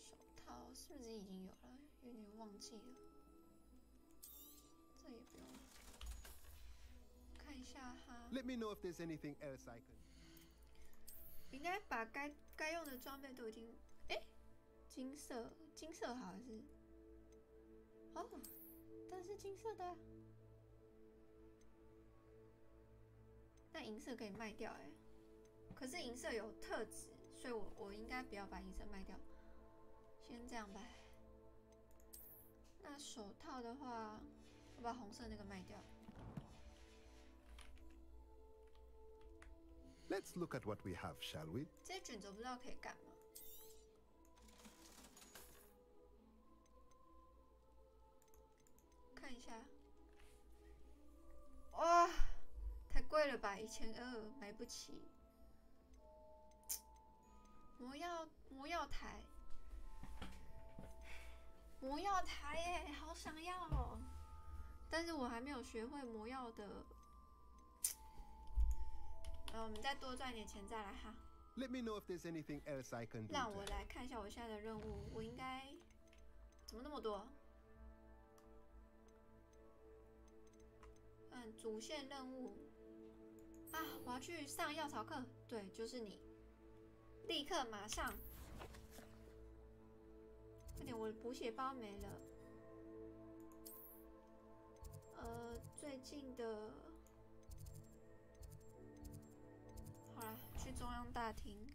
手套是不是已经有了？有点忘记了。这也不用。看一下哈。
Let me know if there's anything else I can.
应该把该用的装备都已经，金色，金色好像是。哦，但是金色的、啊。但银色可以卖掉哎，可是银色有特质，所以我应该不要把银色卖掉，先这样吧。那手套的话，我把红色那个卖掉。
Let's look at what we have, shall we?
这些卷轴不知道可以干嘛？看一下。哇！太贵了吧，1200买不起。魔药台，魔药台耶，好想要哦！但是我还没有学会魔药的。我们再多赚点钱再来哈。
Let me know if there's anything else I can do.
让我来看一下我现在的任务，我应该怎么那么多？主线任务啊！我要去上药草课，对，就是你，立刻马上，快点，我的补血包没了。最近的，好了，去中央大厅。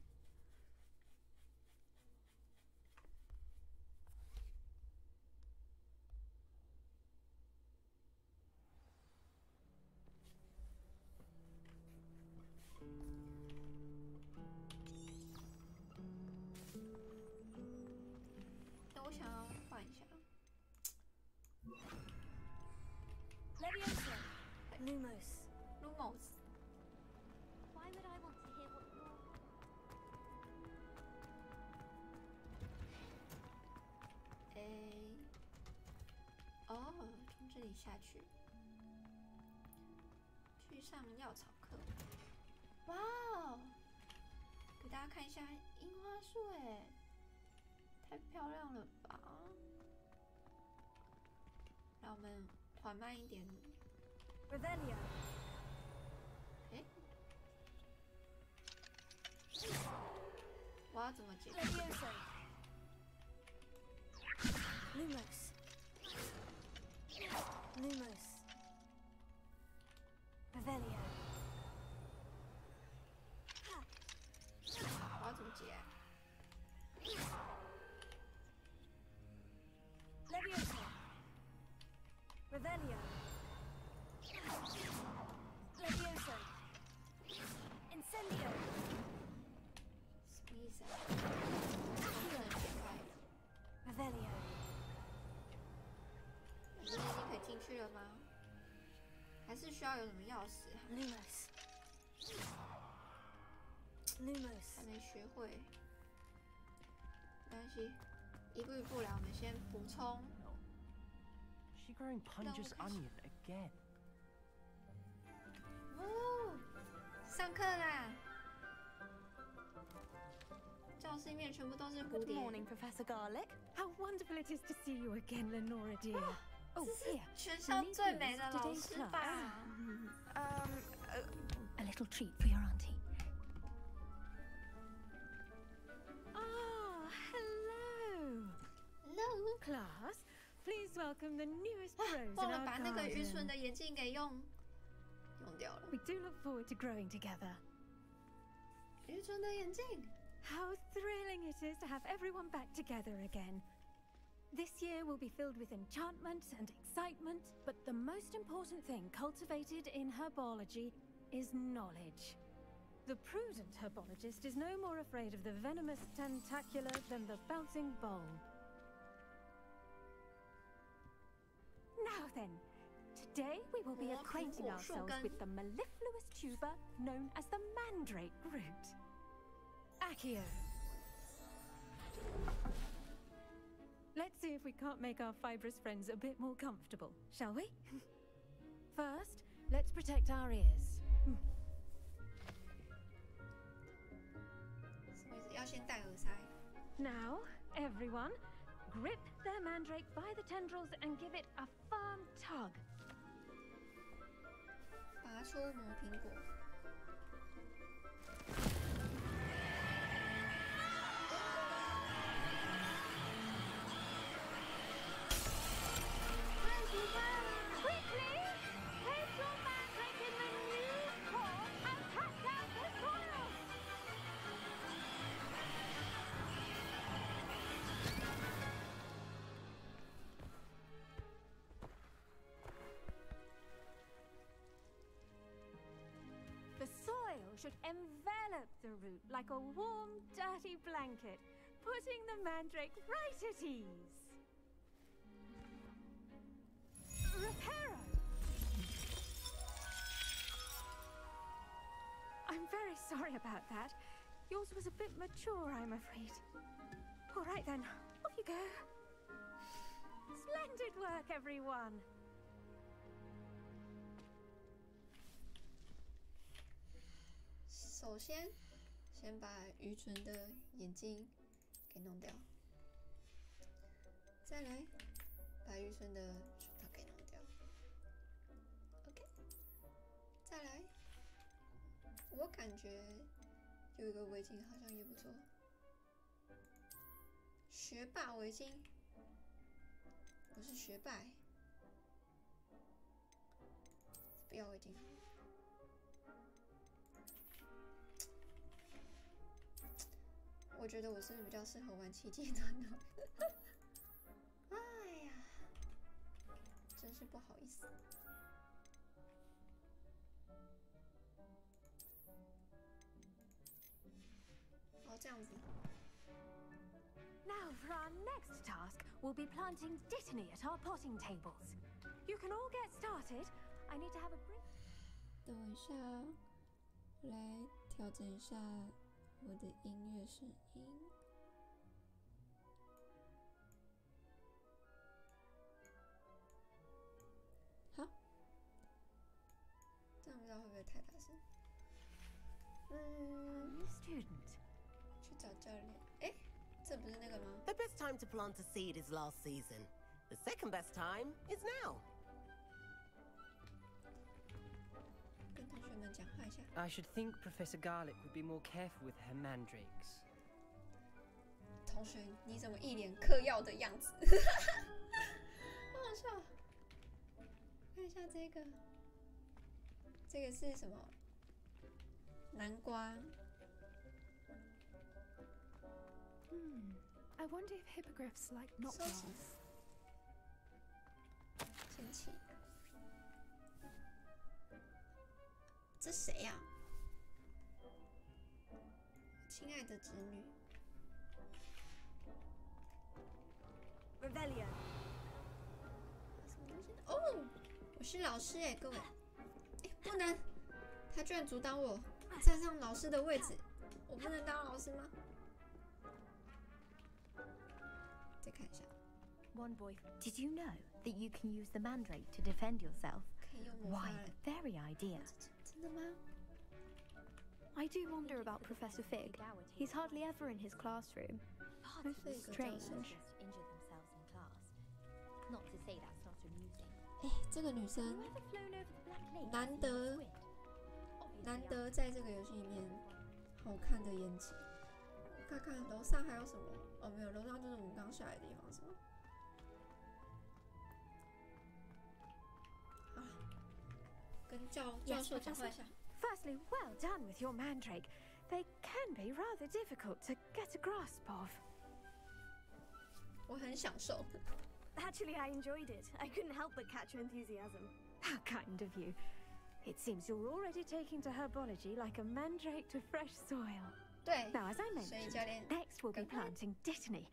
我想要换一下。
Leviosa, Lumos.
Lumos.
Why would I want to hear what you're...
哦，从这里下去，去上药草课。哇哦，给大家看一下樱花树，哎，太漂亮了吧！让我们缓慢一点。
Revelio.
哎，我要怎么解？
Leviosa. Lumos. Lumos. Revelio.
我要怎么解
？Leviosa. Revelio. Leviosa. Incendio.
什么意思啊？不能解开。
Revelio.
我们已经可以进去了吗？还是需要有什么钥匙啊
Lumos. Lumos.
还没学会，没关系，一步一步来。我们先补充。
She growing Punja's onion again.
哦，上课啦！教室里面全部都是蝴蝶。
Good morning, Professor Garlic. How wonderful it is to see you again, Lenora dear. Oh, here.
全校最美的老师吧。
A little treat for your auntie. Ah, hello.
Hello.
Class, please welcome the newest pros in
忘了
our
把那个愚蠢
garden.
的眼镜给用掉了。
We do look forward to growing together.
愚蠢的眼镜。
How thrilling it is to have everyone back together again. This year will be filled with enchantment and excitement, but the most important thing cultivated in herbology is knowledge. The prudent herbologist is no more afraid of the venomous tentacula than the bouncing bowl. Now then, today we will be acquainting ourselves with the mellifluous tuber known as the mandrake root. Accio. Let's see if we can't make our fibrous friends a bit more comfortable, shall we? First, let's protect our ears.
什么意思？要先戴耳塞。
Now, everyone, grip their mandrake by the tendrils and give it a firm tug.
拔出魔苹果。
envelop the root like a warm, dirty blanket, putting the mandrake right at ease. Reparo! I'm very sorry about that. Yours was a bit mature, I'm afraid. All right then, off you go. Splendid work, everyone.
首先把愚蠢的眼睛给弄掉，再来把愚蠢的手套给弄掉。OK， 再来，我感觉有一个围巾好像也不错，学霸围巾。我是学霸，不要围巾。我觉得我是比较适合玩奇迹的呢。哎呀，真是不好意思。哦，这样子。
Now for our next task, we'll be planting dittany at our potting tables. You can all get started. I need to have a break.
等一下，我来调整一下我的音乐声音。好，这样不知道会不会太大声。
Student.
去找教练。哎。这不是那个吗？
The best time to plant a seed is last season. The second best time is now.
跟同学们讲话一下。
I should think Professor Garlic would be more careful with her mandrakes.
同学，你怎么一脸嗑药的样子？好好笑。看一下这个，这个是什么？南瓜。
I wonder if hippogriffs like knockoffs.
天气。这谁呀？亲爱的侄女。
Rebellion.
什么东西？哦，我是老师哎，各位。哎，不能！他居然阻挡我站上老师的位置，我不能当老师吗？ 再看一下。
One boy, did you know that you can use the mandrake to defend yourself?
可以用魔法
Why, the very idea.
真的吗？
I do wonder about Professor Fig. He's hardly ever in his classroom. Most strange.
Injure themselves in class. Not to say that's not amusing.
哎，这个女生难得在这个游戏里面好看的演技。看看楼上还有什么？哦，没有，楼上就是我们刚下来的地方，是吗？好，跟教授讲话一下。
Firstly, well done with your mandrake. They can be rather difficult to get a grasp of.
我很享受。
Actually, I enjoyed it. I couldn't help but catch your enthusiasm.
How kind of you. It seems you're already taking to herbology like a mandrake to fresh soil.
对。
Now, as I mentioned, next we'll be planting dittany.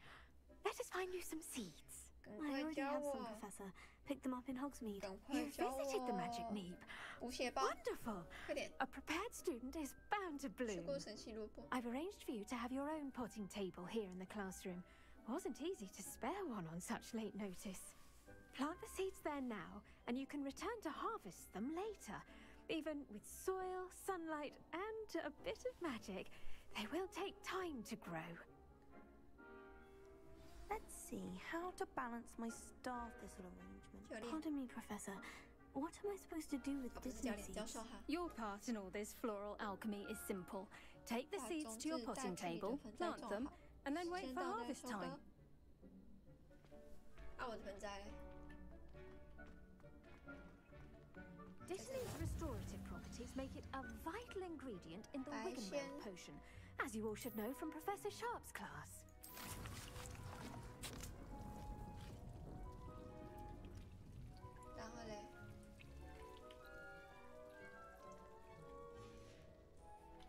Let us find you some seeds.
I already have some, Professor. Picked them up in Hogsmeade.
You visited the magic neep.
补血包。
Wonderful.
快点。
A prepared student is bound to bloom.
吃过神奇萝卜。
I've arranged for you to have your own potting table here in the classroom. Wasn't easy to spare one on such late notice. Plant the seeds there now, and you can return to harvest them later. Even with soil, sunlight, and a bit of magic, they will take time to grow.
Let's see how to balance my star thistle arrangement. Pardon me, Professor. What am I supposed to do with dittany seeds?
Your part in all this floral alchemy is simple. Take the seeds to your potting table, plant them, and then wait for harvest time.
啊，我的盆栽。
Dittany's restorative properties make it a vital ingredient in the Wiggenweld potion, as you all should know from Professor Sharp's class.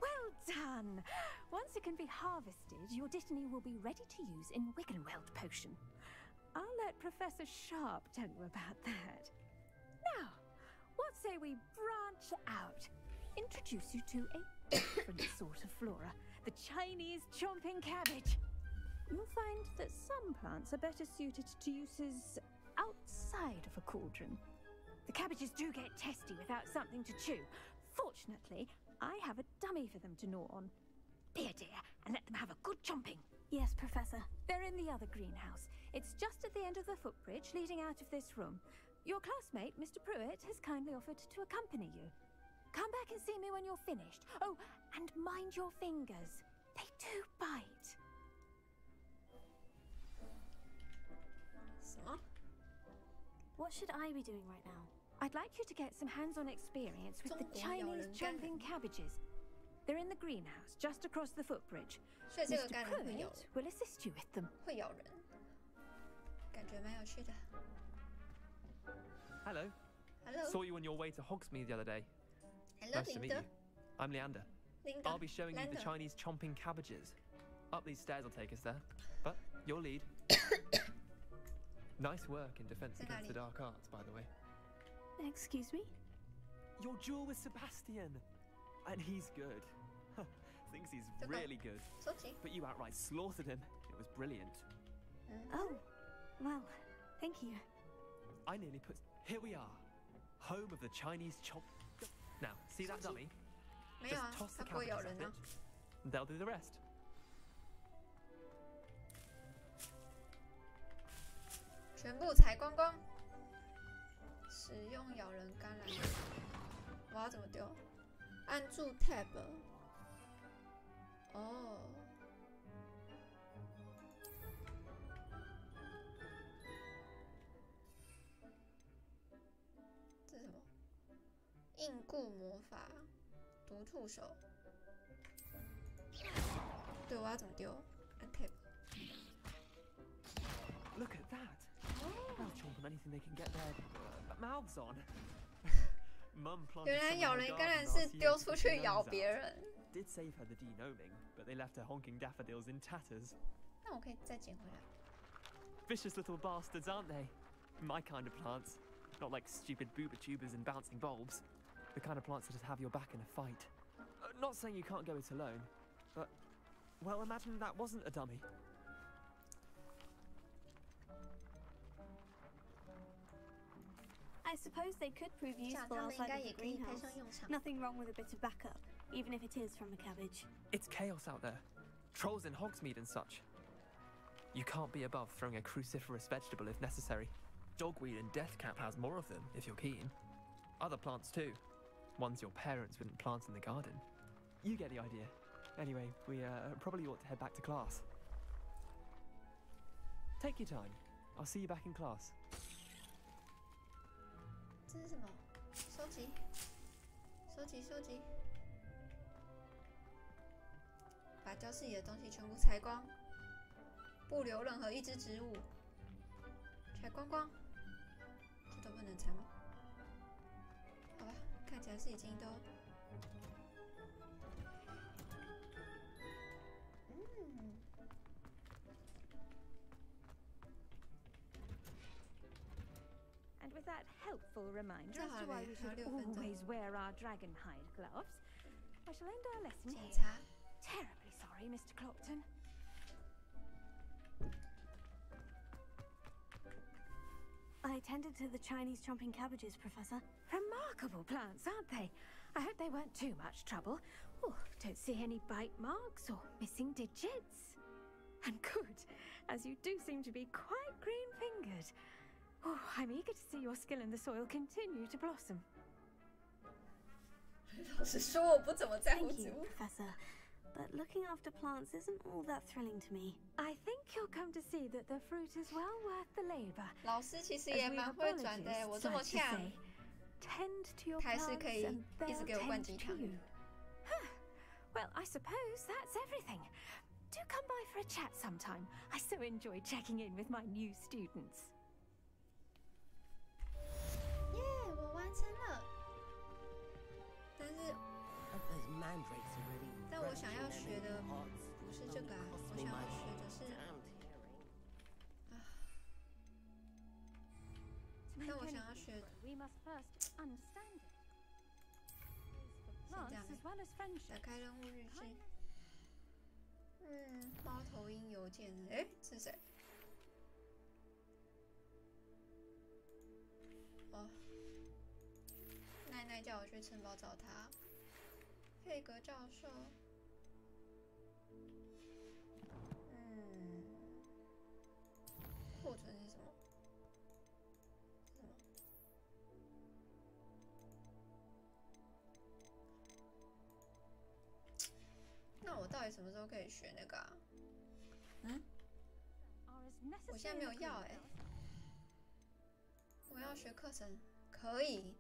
Well can be harvested, your Dittany will be ready to use in Wiggenweld potion. I'll let Professor Sharp tell you about that. Now, what say we branch out? Introduce you to a different sort of flora, the Chinese chomping cabbage. You'll find that some plants are better suited to uses outside of a cauldron. The cabbages do get testy without something to chew. Fortunately, I have a dummy for them to gnaw on. Be a dear and let them have a good chomping.
Yes, Professor.
They're in the other greenhouse. It's just at the end of the footbridge leading out of this room. Your classmate, Mr. Pruitt, has kindly offered to accompany you. Come back and see me when you're finished. Oh, and mind your fingers. They do bite.
What should I be doing right now?
I'd like you to get some hands-on experience with the Chinese chomping cabbages. They're in the greenhouse, just across the footbridge. Mr. Pruitt will assist you with them.
会咬人，感觉蛮有趣的。
Hello.
Hello.
Saw you on your way to Hogsmeade the other day.
Hello,
nice to meet you. I'm Leander. I'll be showing you the Chinese chomping cabbages. Up these stairs will take us there. But your lead. Nice work in defense against the dark arts, by the way.
Excuse me?
Your duel with Sebastian. And he's good. Thinks he's really good. But you outright slaughtered him. It was brilliant.
Oh, well, thank you.
I nearly put... Here we are. Home of the Chinese chomp... Now, see that dummy? Just toss the cabbages at it. And they'll do the rest.
"全部采光光。使用咬人橄榄油。我要怎么丢？按住 Tab。哦。这是什么？硬固魔法，毒兔手。对，我要怎么丢？按 Tab。Look
at that. They'll chomp on anything they can get their mouths on. Mum planted
原来
some
咬
in
人
her
橄榄
garden
是
last
丢
year
出
to
去
keep her
咬
nose
别
out.
人。
Did save her the denoming, but they left her honking daffodils in tatters.
那我可以再捡回来。
Vicious little bastards, aren't they? My kind of plants. Not like stupid booba tubers and bouncing bulbs. The kind of plants that just have your back in a fight. Not saying you can't go it alone, but... Well, imagine that wasn't a dummy.
I suppose they could prove useful outside of the greenhouse. Nothing wrong with a bit of backup, even if it is from a cabbage.
It's chaos out there. Trolls in Hogsmeade and such. You can't be above throwing a cruciferous vegetable if necessary. Dogweed and deathcap has more of them, if you're keen. Other plants too. Ones your parents wouldn't plant in the garden. You get the idea. Anyway, we probably ought to head back to class. Take your time. I'll see you back in class.
这是什么？收集，收集，收集。把教室里的东西全部采光，不留任何一只植物。采光光，这都不能采吗？好吧，看起来是已经都。
And with that helpful reminder as to why we should always wear our dragonhide gloves, I shall end our lesson here. Terribly sorry, Mr. Clopton.
I tended to the Chinese chomping cabbages, Professor.
Remarkable plants, aren't they? I hope they weren't too much trouble. Oh, don't see any bite marks or missing digits. And good, as you do seem to be quite green-fingered. Oh, I'm eager to see your skill in the soil continue to blossom.
老实说，我不怎么在乎
Thank
植
you,
物。
Professor. But looking after plants isn't all that thrilling to me.
I think you'll come to see that the fruit is well worth the labor.
老师其实也蛮会转的，我这么呛，
Tend to your
还是可以
plants and
一直
they'll
给我灌
tend
鸡
to
汤。
you. Well, I suppose that's everything. Do come by for a chat sometime. I so enjoy checking in with my new students.
耶，我完成了。但是，但我想要学的学
We must first understand it.
这样
Lance as well as
打
friendship.
开任务日志。猫头鹰邮件，哎，是谁？哦，奈奈叫我去城堡找他。佩格教授，库存是什么？那我到底什么时候可以学那个啊？我现在没有要哎、我要学课程，可以，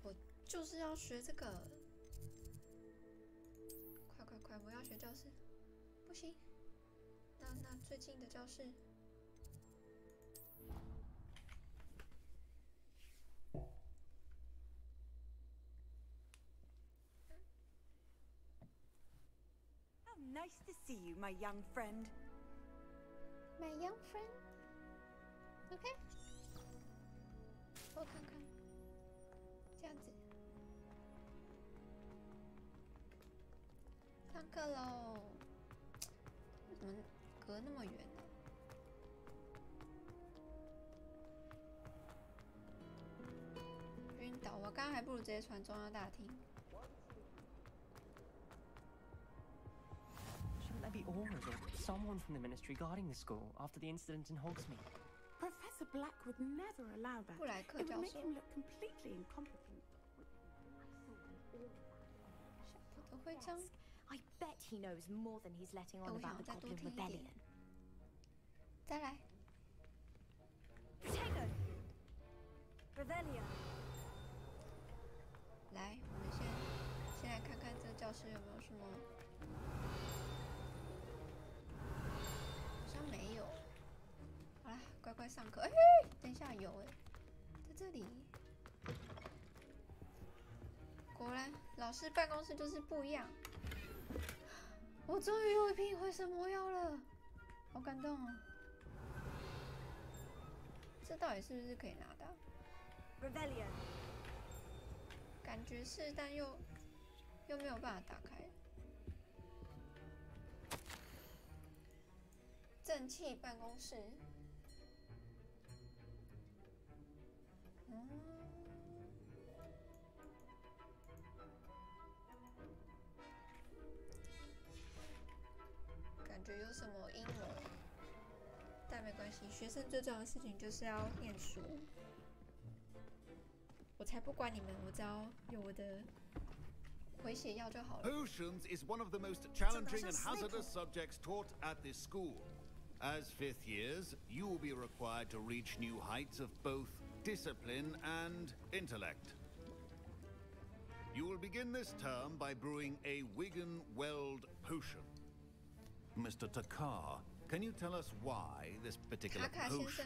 我就是要学这个。快，我要学教室，不行，那最近的教室。
Nice to see you, my young friend.
My young friend. OK. 我看看，这样子。上课喽！为什么隔那么远呢？晕倒！我刚刚还不如直接传中央大厅。
Shouldn't there be orders or someone from the ministry guarding the school after the incident in Hogsmeade?
Professor Black would never allow that.
布莱克
It
教
would make
授，
him look completely incompetent.
小头徽章。
I bet he knows more than he's letting on about the Goblin Rebellion.
再来。
Protego. Revelio.
来，我们先来看看这个教室有没有什么，好像没有。好啦，乖乖上课。哎，等一下有哎，在这里。果然，老师办公室就是不一样。我终于有一瓶回神魔药了，好感动哦！这到底是不是可以拿到
Revelio.
感觉是，但又没有办法打开。正气办公室。感觉有什么阴谋，但没关系。学生最重要的事情就是要念书。我才不管你们，我只要有我的回血药就好了。
Potions is one of the most challenging and hazardous subjects taught at this school. As fifth years, you will be required to reach new heights of both discipline and intellect. You will begin this term by brewing a Wigan-Weld potion. Mr. Takar, can you tell us why this particular potion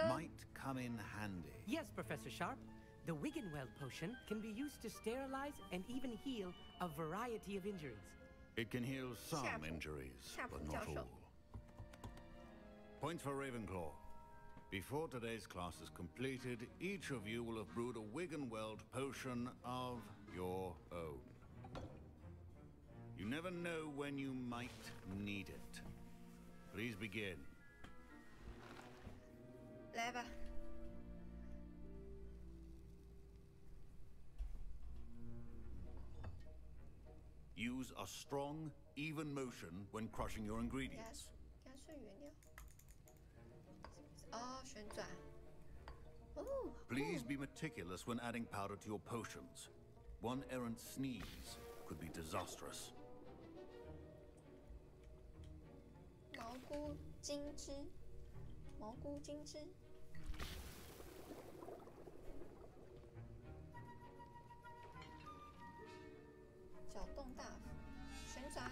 might come in handy?
Yes, Professor Sharp. The Wigan-Weld potion can be used to sterilize and even heal a variety of injuries.
It can heal some injuries, but not all. Points for Ravenclaw. Before today's class is completed, each of you will have brewed a Wigan-Weld potion of your own. You never know when you might need it. Please begin.
来吧。
Use a strong, even motion when crushing your ingredients.
压碎原料。哦，旋转。哦。
Please be meticulous when adding powder to your potions. One errant sneeze could be disastrous.
蘑菇精汁，蘑菇精汁。搅动大法，旋转。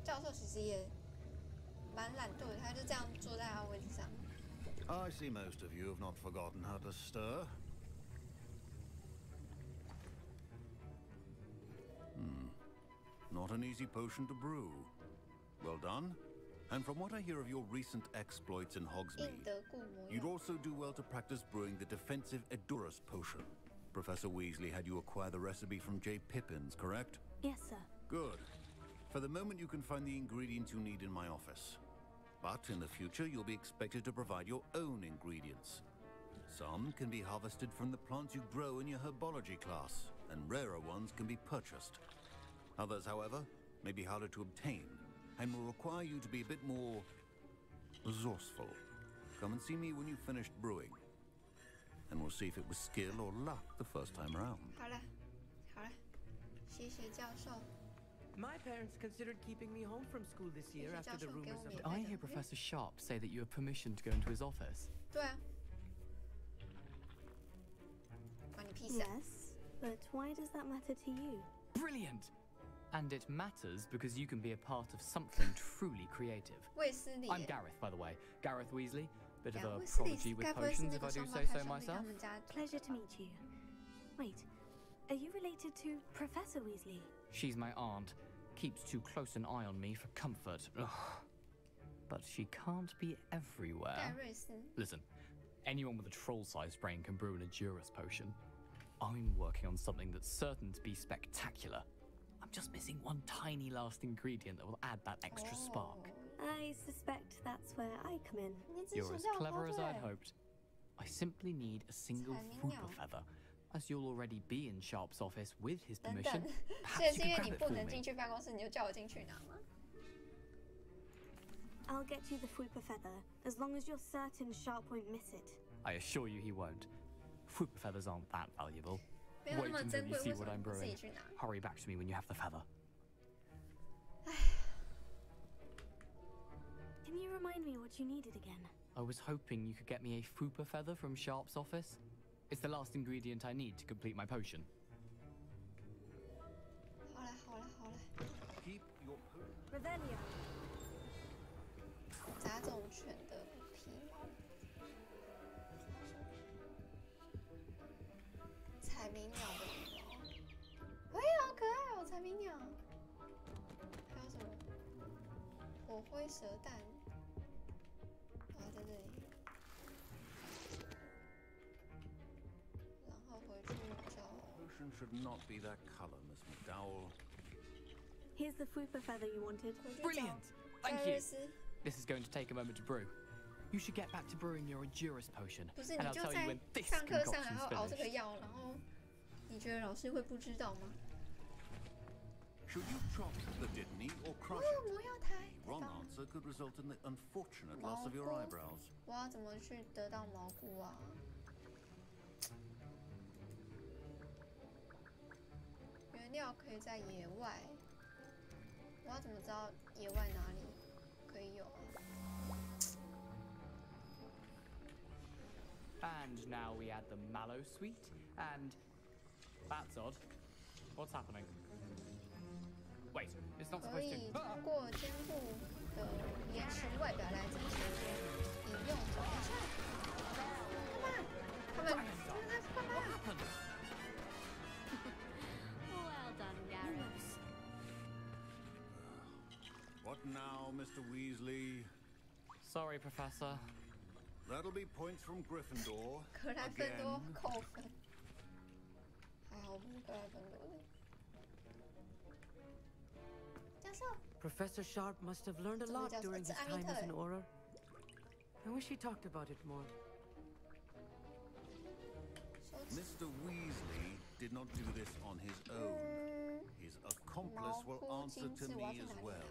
教授其实也蛮懒惰的，他就这样坐在他位置上。
I see most of you have not forgotten how to stir. not an easy potion to brew. Well done. And from what I hear of your recent exploits in Hogsmeade, you'd also do well to practice brewing the defensive Edurus potion. Professor Weasley had you acquire the recipe from J. Pippins, correct?
Yes, sir.
Good. For the moment, you can find the ingredients you need in my office. But in the future, you'll be expected to provide your own ingredients. Some can be harvested from the plants you grow in your herbology class, and rarer ones can be purchased. Others, however, may be harder to obtain, and will require you to be a bit more resourceful. Come and see me when you've finished brewing, and we'll see if it was skill or luck the first time around.
好了，好了，谢谢教授。
My parents considered keeping me home from school this year after the rumors of...
Did I hear Professor Sharp say that you have permission to go into his office?
对啊。关你屁事。
Yes, but why does that matter to you?
Brilliant! And it matters because you can be a part of something truly creative. I'm Gareth, by the way. Gareth Weasley. Bit of a prodigy with potions, if I do say so myself.
Pleasure to meet you. Wait, are you related to Professor Weasley?
She's my aunt. Keeps too close an eye on me for comfort. Ugh. But she can't be everywhere. Listen, anyone with a troll-sized brain can brew an Edurus potion. I'm working on something that's certain to be spectacular. I'm just missing one tiny last ingredient that will add that extra spark.
I suspect that's where I come in.
You're as clever as I'd hoped. I simply need a single Fooper feather. As you'll already be in Sharp's office with his permission, perhaps you can grab it for me.
I'll get you the Fooper feather, as long as you're certain Sharp won't miss it.
I assure you he won't. Fooper feathers aren't that valuable. Wait until you see what I'm brewing. Hurry back to me when you have the feather.
Can you remind me what you needed again?
I was hoping you could get me a Fooper feather from Sharp's office. It's the last ingredient I need to complete my potion.
Keep your
Revelio.
杂种犬的皮毛，采迷鸟的羽毛，喂，好可爱哦，采迷鸟。还有什么？火灰蛇蛋，啊，在这里。
Potion should not be that color, Miss McDowell.
Here's the Fooper feather you wanted.
Brilliant! Thank you. This is going to take a moment to brew. You should get back to brewing your Edurus potion, and I'll tell you when this concoction's finished.
Should you chop the Dittany or crush it? Wrong answer could result in the unfortunate loss of your eyebrows.
我要怎么去得到蘑菇啊？ 原料可以在野外，我要怎么知道野外哪里可以有啊？
And now we add the mallow sweet, and that's odd. What's happening? Wait, it's not
可
supposed
以
to.
通过坚固的岩石外表来增强饮用总效。他们干嘛？
Well done, Gareth.
What now, Mr. Weasley?
Sorry, Professor.
That'll be points from Gryffindor.
格莱芬多扣分，还好不是格莱芬多的。教授。
Professor Sharp must have learned a lot during his time as an Auror. I wish he talked about it more.
Mr. Weasley did not do this on his own. His accomplice will answer to me as well.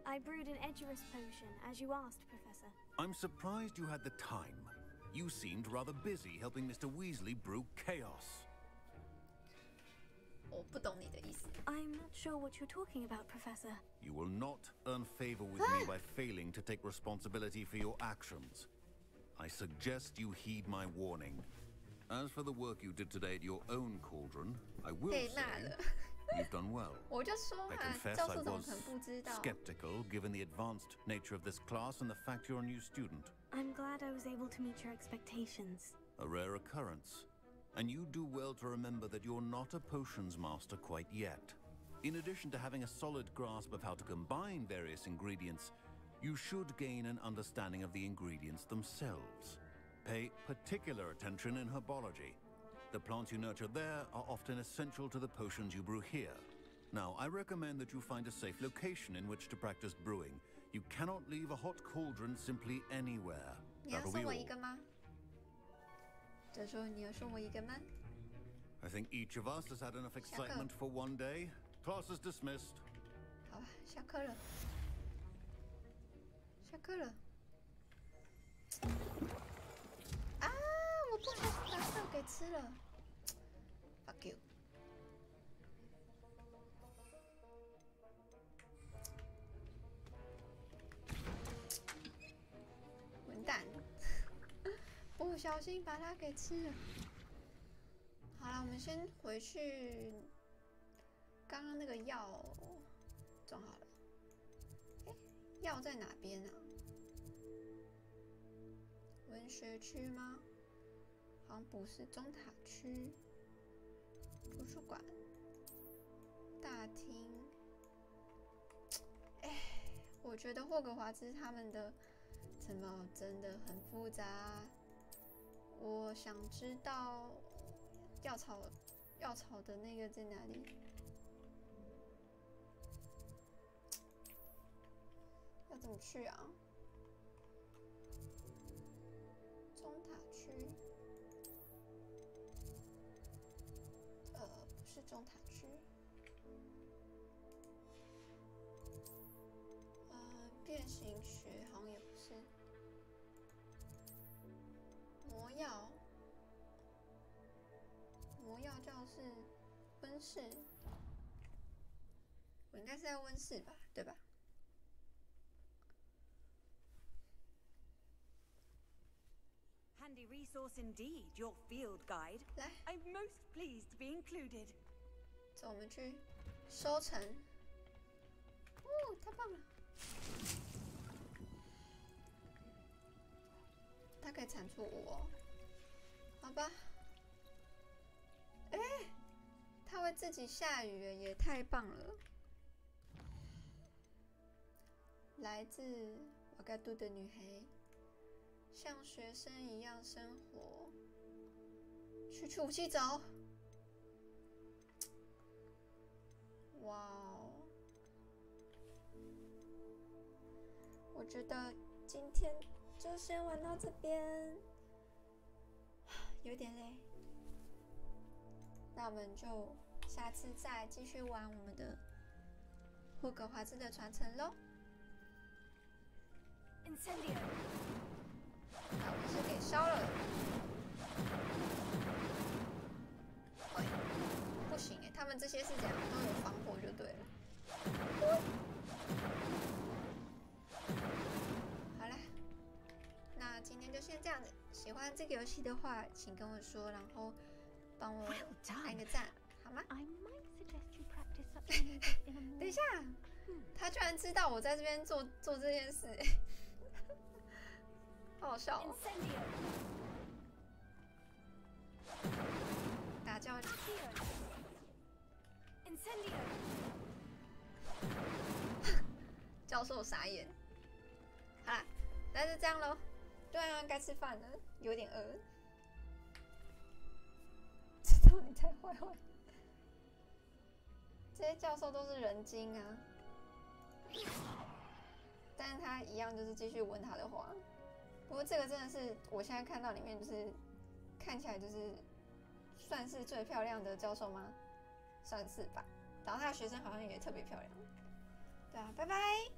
I brewed an Edurus potion, as you asked, Professor.
I'm surprised you had the time. You seemed rather busy helping Mr. Weasley brew chaos.
我不懂你的意思。
I'm not sure what you're talking about, Professor.
You will not earn favor with me by failing to take responsibility for your actions. I suggest you heed my warning. As for the work you did today at your own cauldron, I will say you've done well.
我就说
I
嘛，
confess
教
I
授怎么
was
可能不知道？
skeptical given the advanced nature of this class and the fact you're a new student.
I'm glad I was able to meet your expectations.
A rare occurrence. And you do well to remember that you're not a potions master quite yet. In addition to having a solid grasp of how to combine various ingredients, you should gain an understanding of the ingredients themselves. Pay particular attention in herbology. The plants you nurture there are often essential to the potions you brew here. Now, I recommend that you find a safe location in which to practice brewing. You cannot leave a hot cauldron simply anywhere. That'll be all. I think each of us has had enough excitement for one day. Class is dismissed.
好吧，下课了。下课了。啊！我不小心把饭给吃了。Fuck you！ 混蛋！不小心把它给吃了。好了，我们先回去。刚刚那个药装好了。哎，药在哪边啊？文学区吗？好像不是，中塔区。图书馆。大厅。哎，我觉得霍格华兹他们的怎么真的很复杂。我想知道药草的那个在哪里？要怎么去啊？中塔区，不是中塔区，变形学好像也不是，魔药教室，温室，我应该是在温室吧，对吧？
Handy resource indeed, your field guide. I'm most pleased to be included.
走，我们去收成。哦，太棒了！它可以产出5哦。好吧。哎，它会自己下雨，也太棒了！来自瓦嘎杜的女孩。 像学生一样生活，去武器走。哇哦！我觉得今天就先玩到这边，有点累。那我们就下次再继续玩我们的霍格华兹的传承喽。
Incendio。
把我是给烧了，哎，不行哎，他们这些是怎样都有防火就对了。好了，那今天就先这样子。喜欢这个游戏的话，请跟我说，然后帮我按个赞，好吗？等一下，他居然知道我在这边做这件事哎。 好好笑哦！打叫教授傻眼。好啦，那就这样咯。对啊，该吃饭了，有点饿。知道你在坏坏。这些教授都是人精啊，但是他一样就是继续闻他的花。 不过这个真的是我现在看到里面就是看起来就是算是最漂亮的教授吗？算是吧。然后他的学生好像也特别漂亮。对啊，拜拜。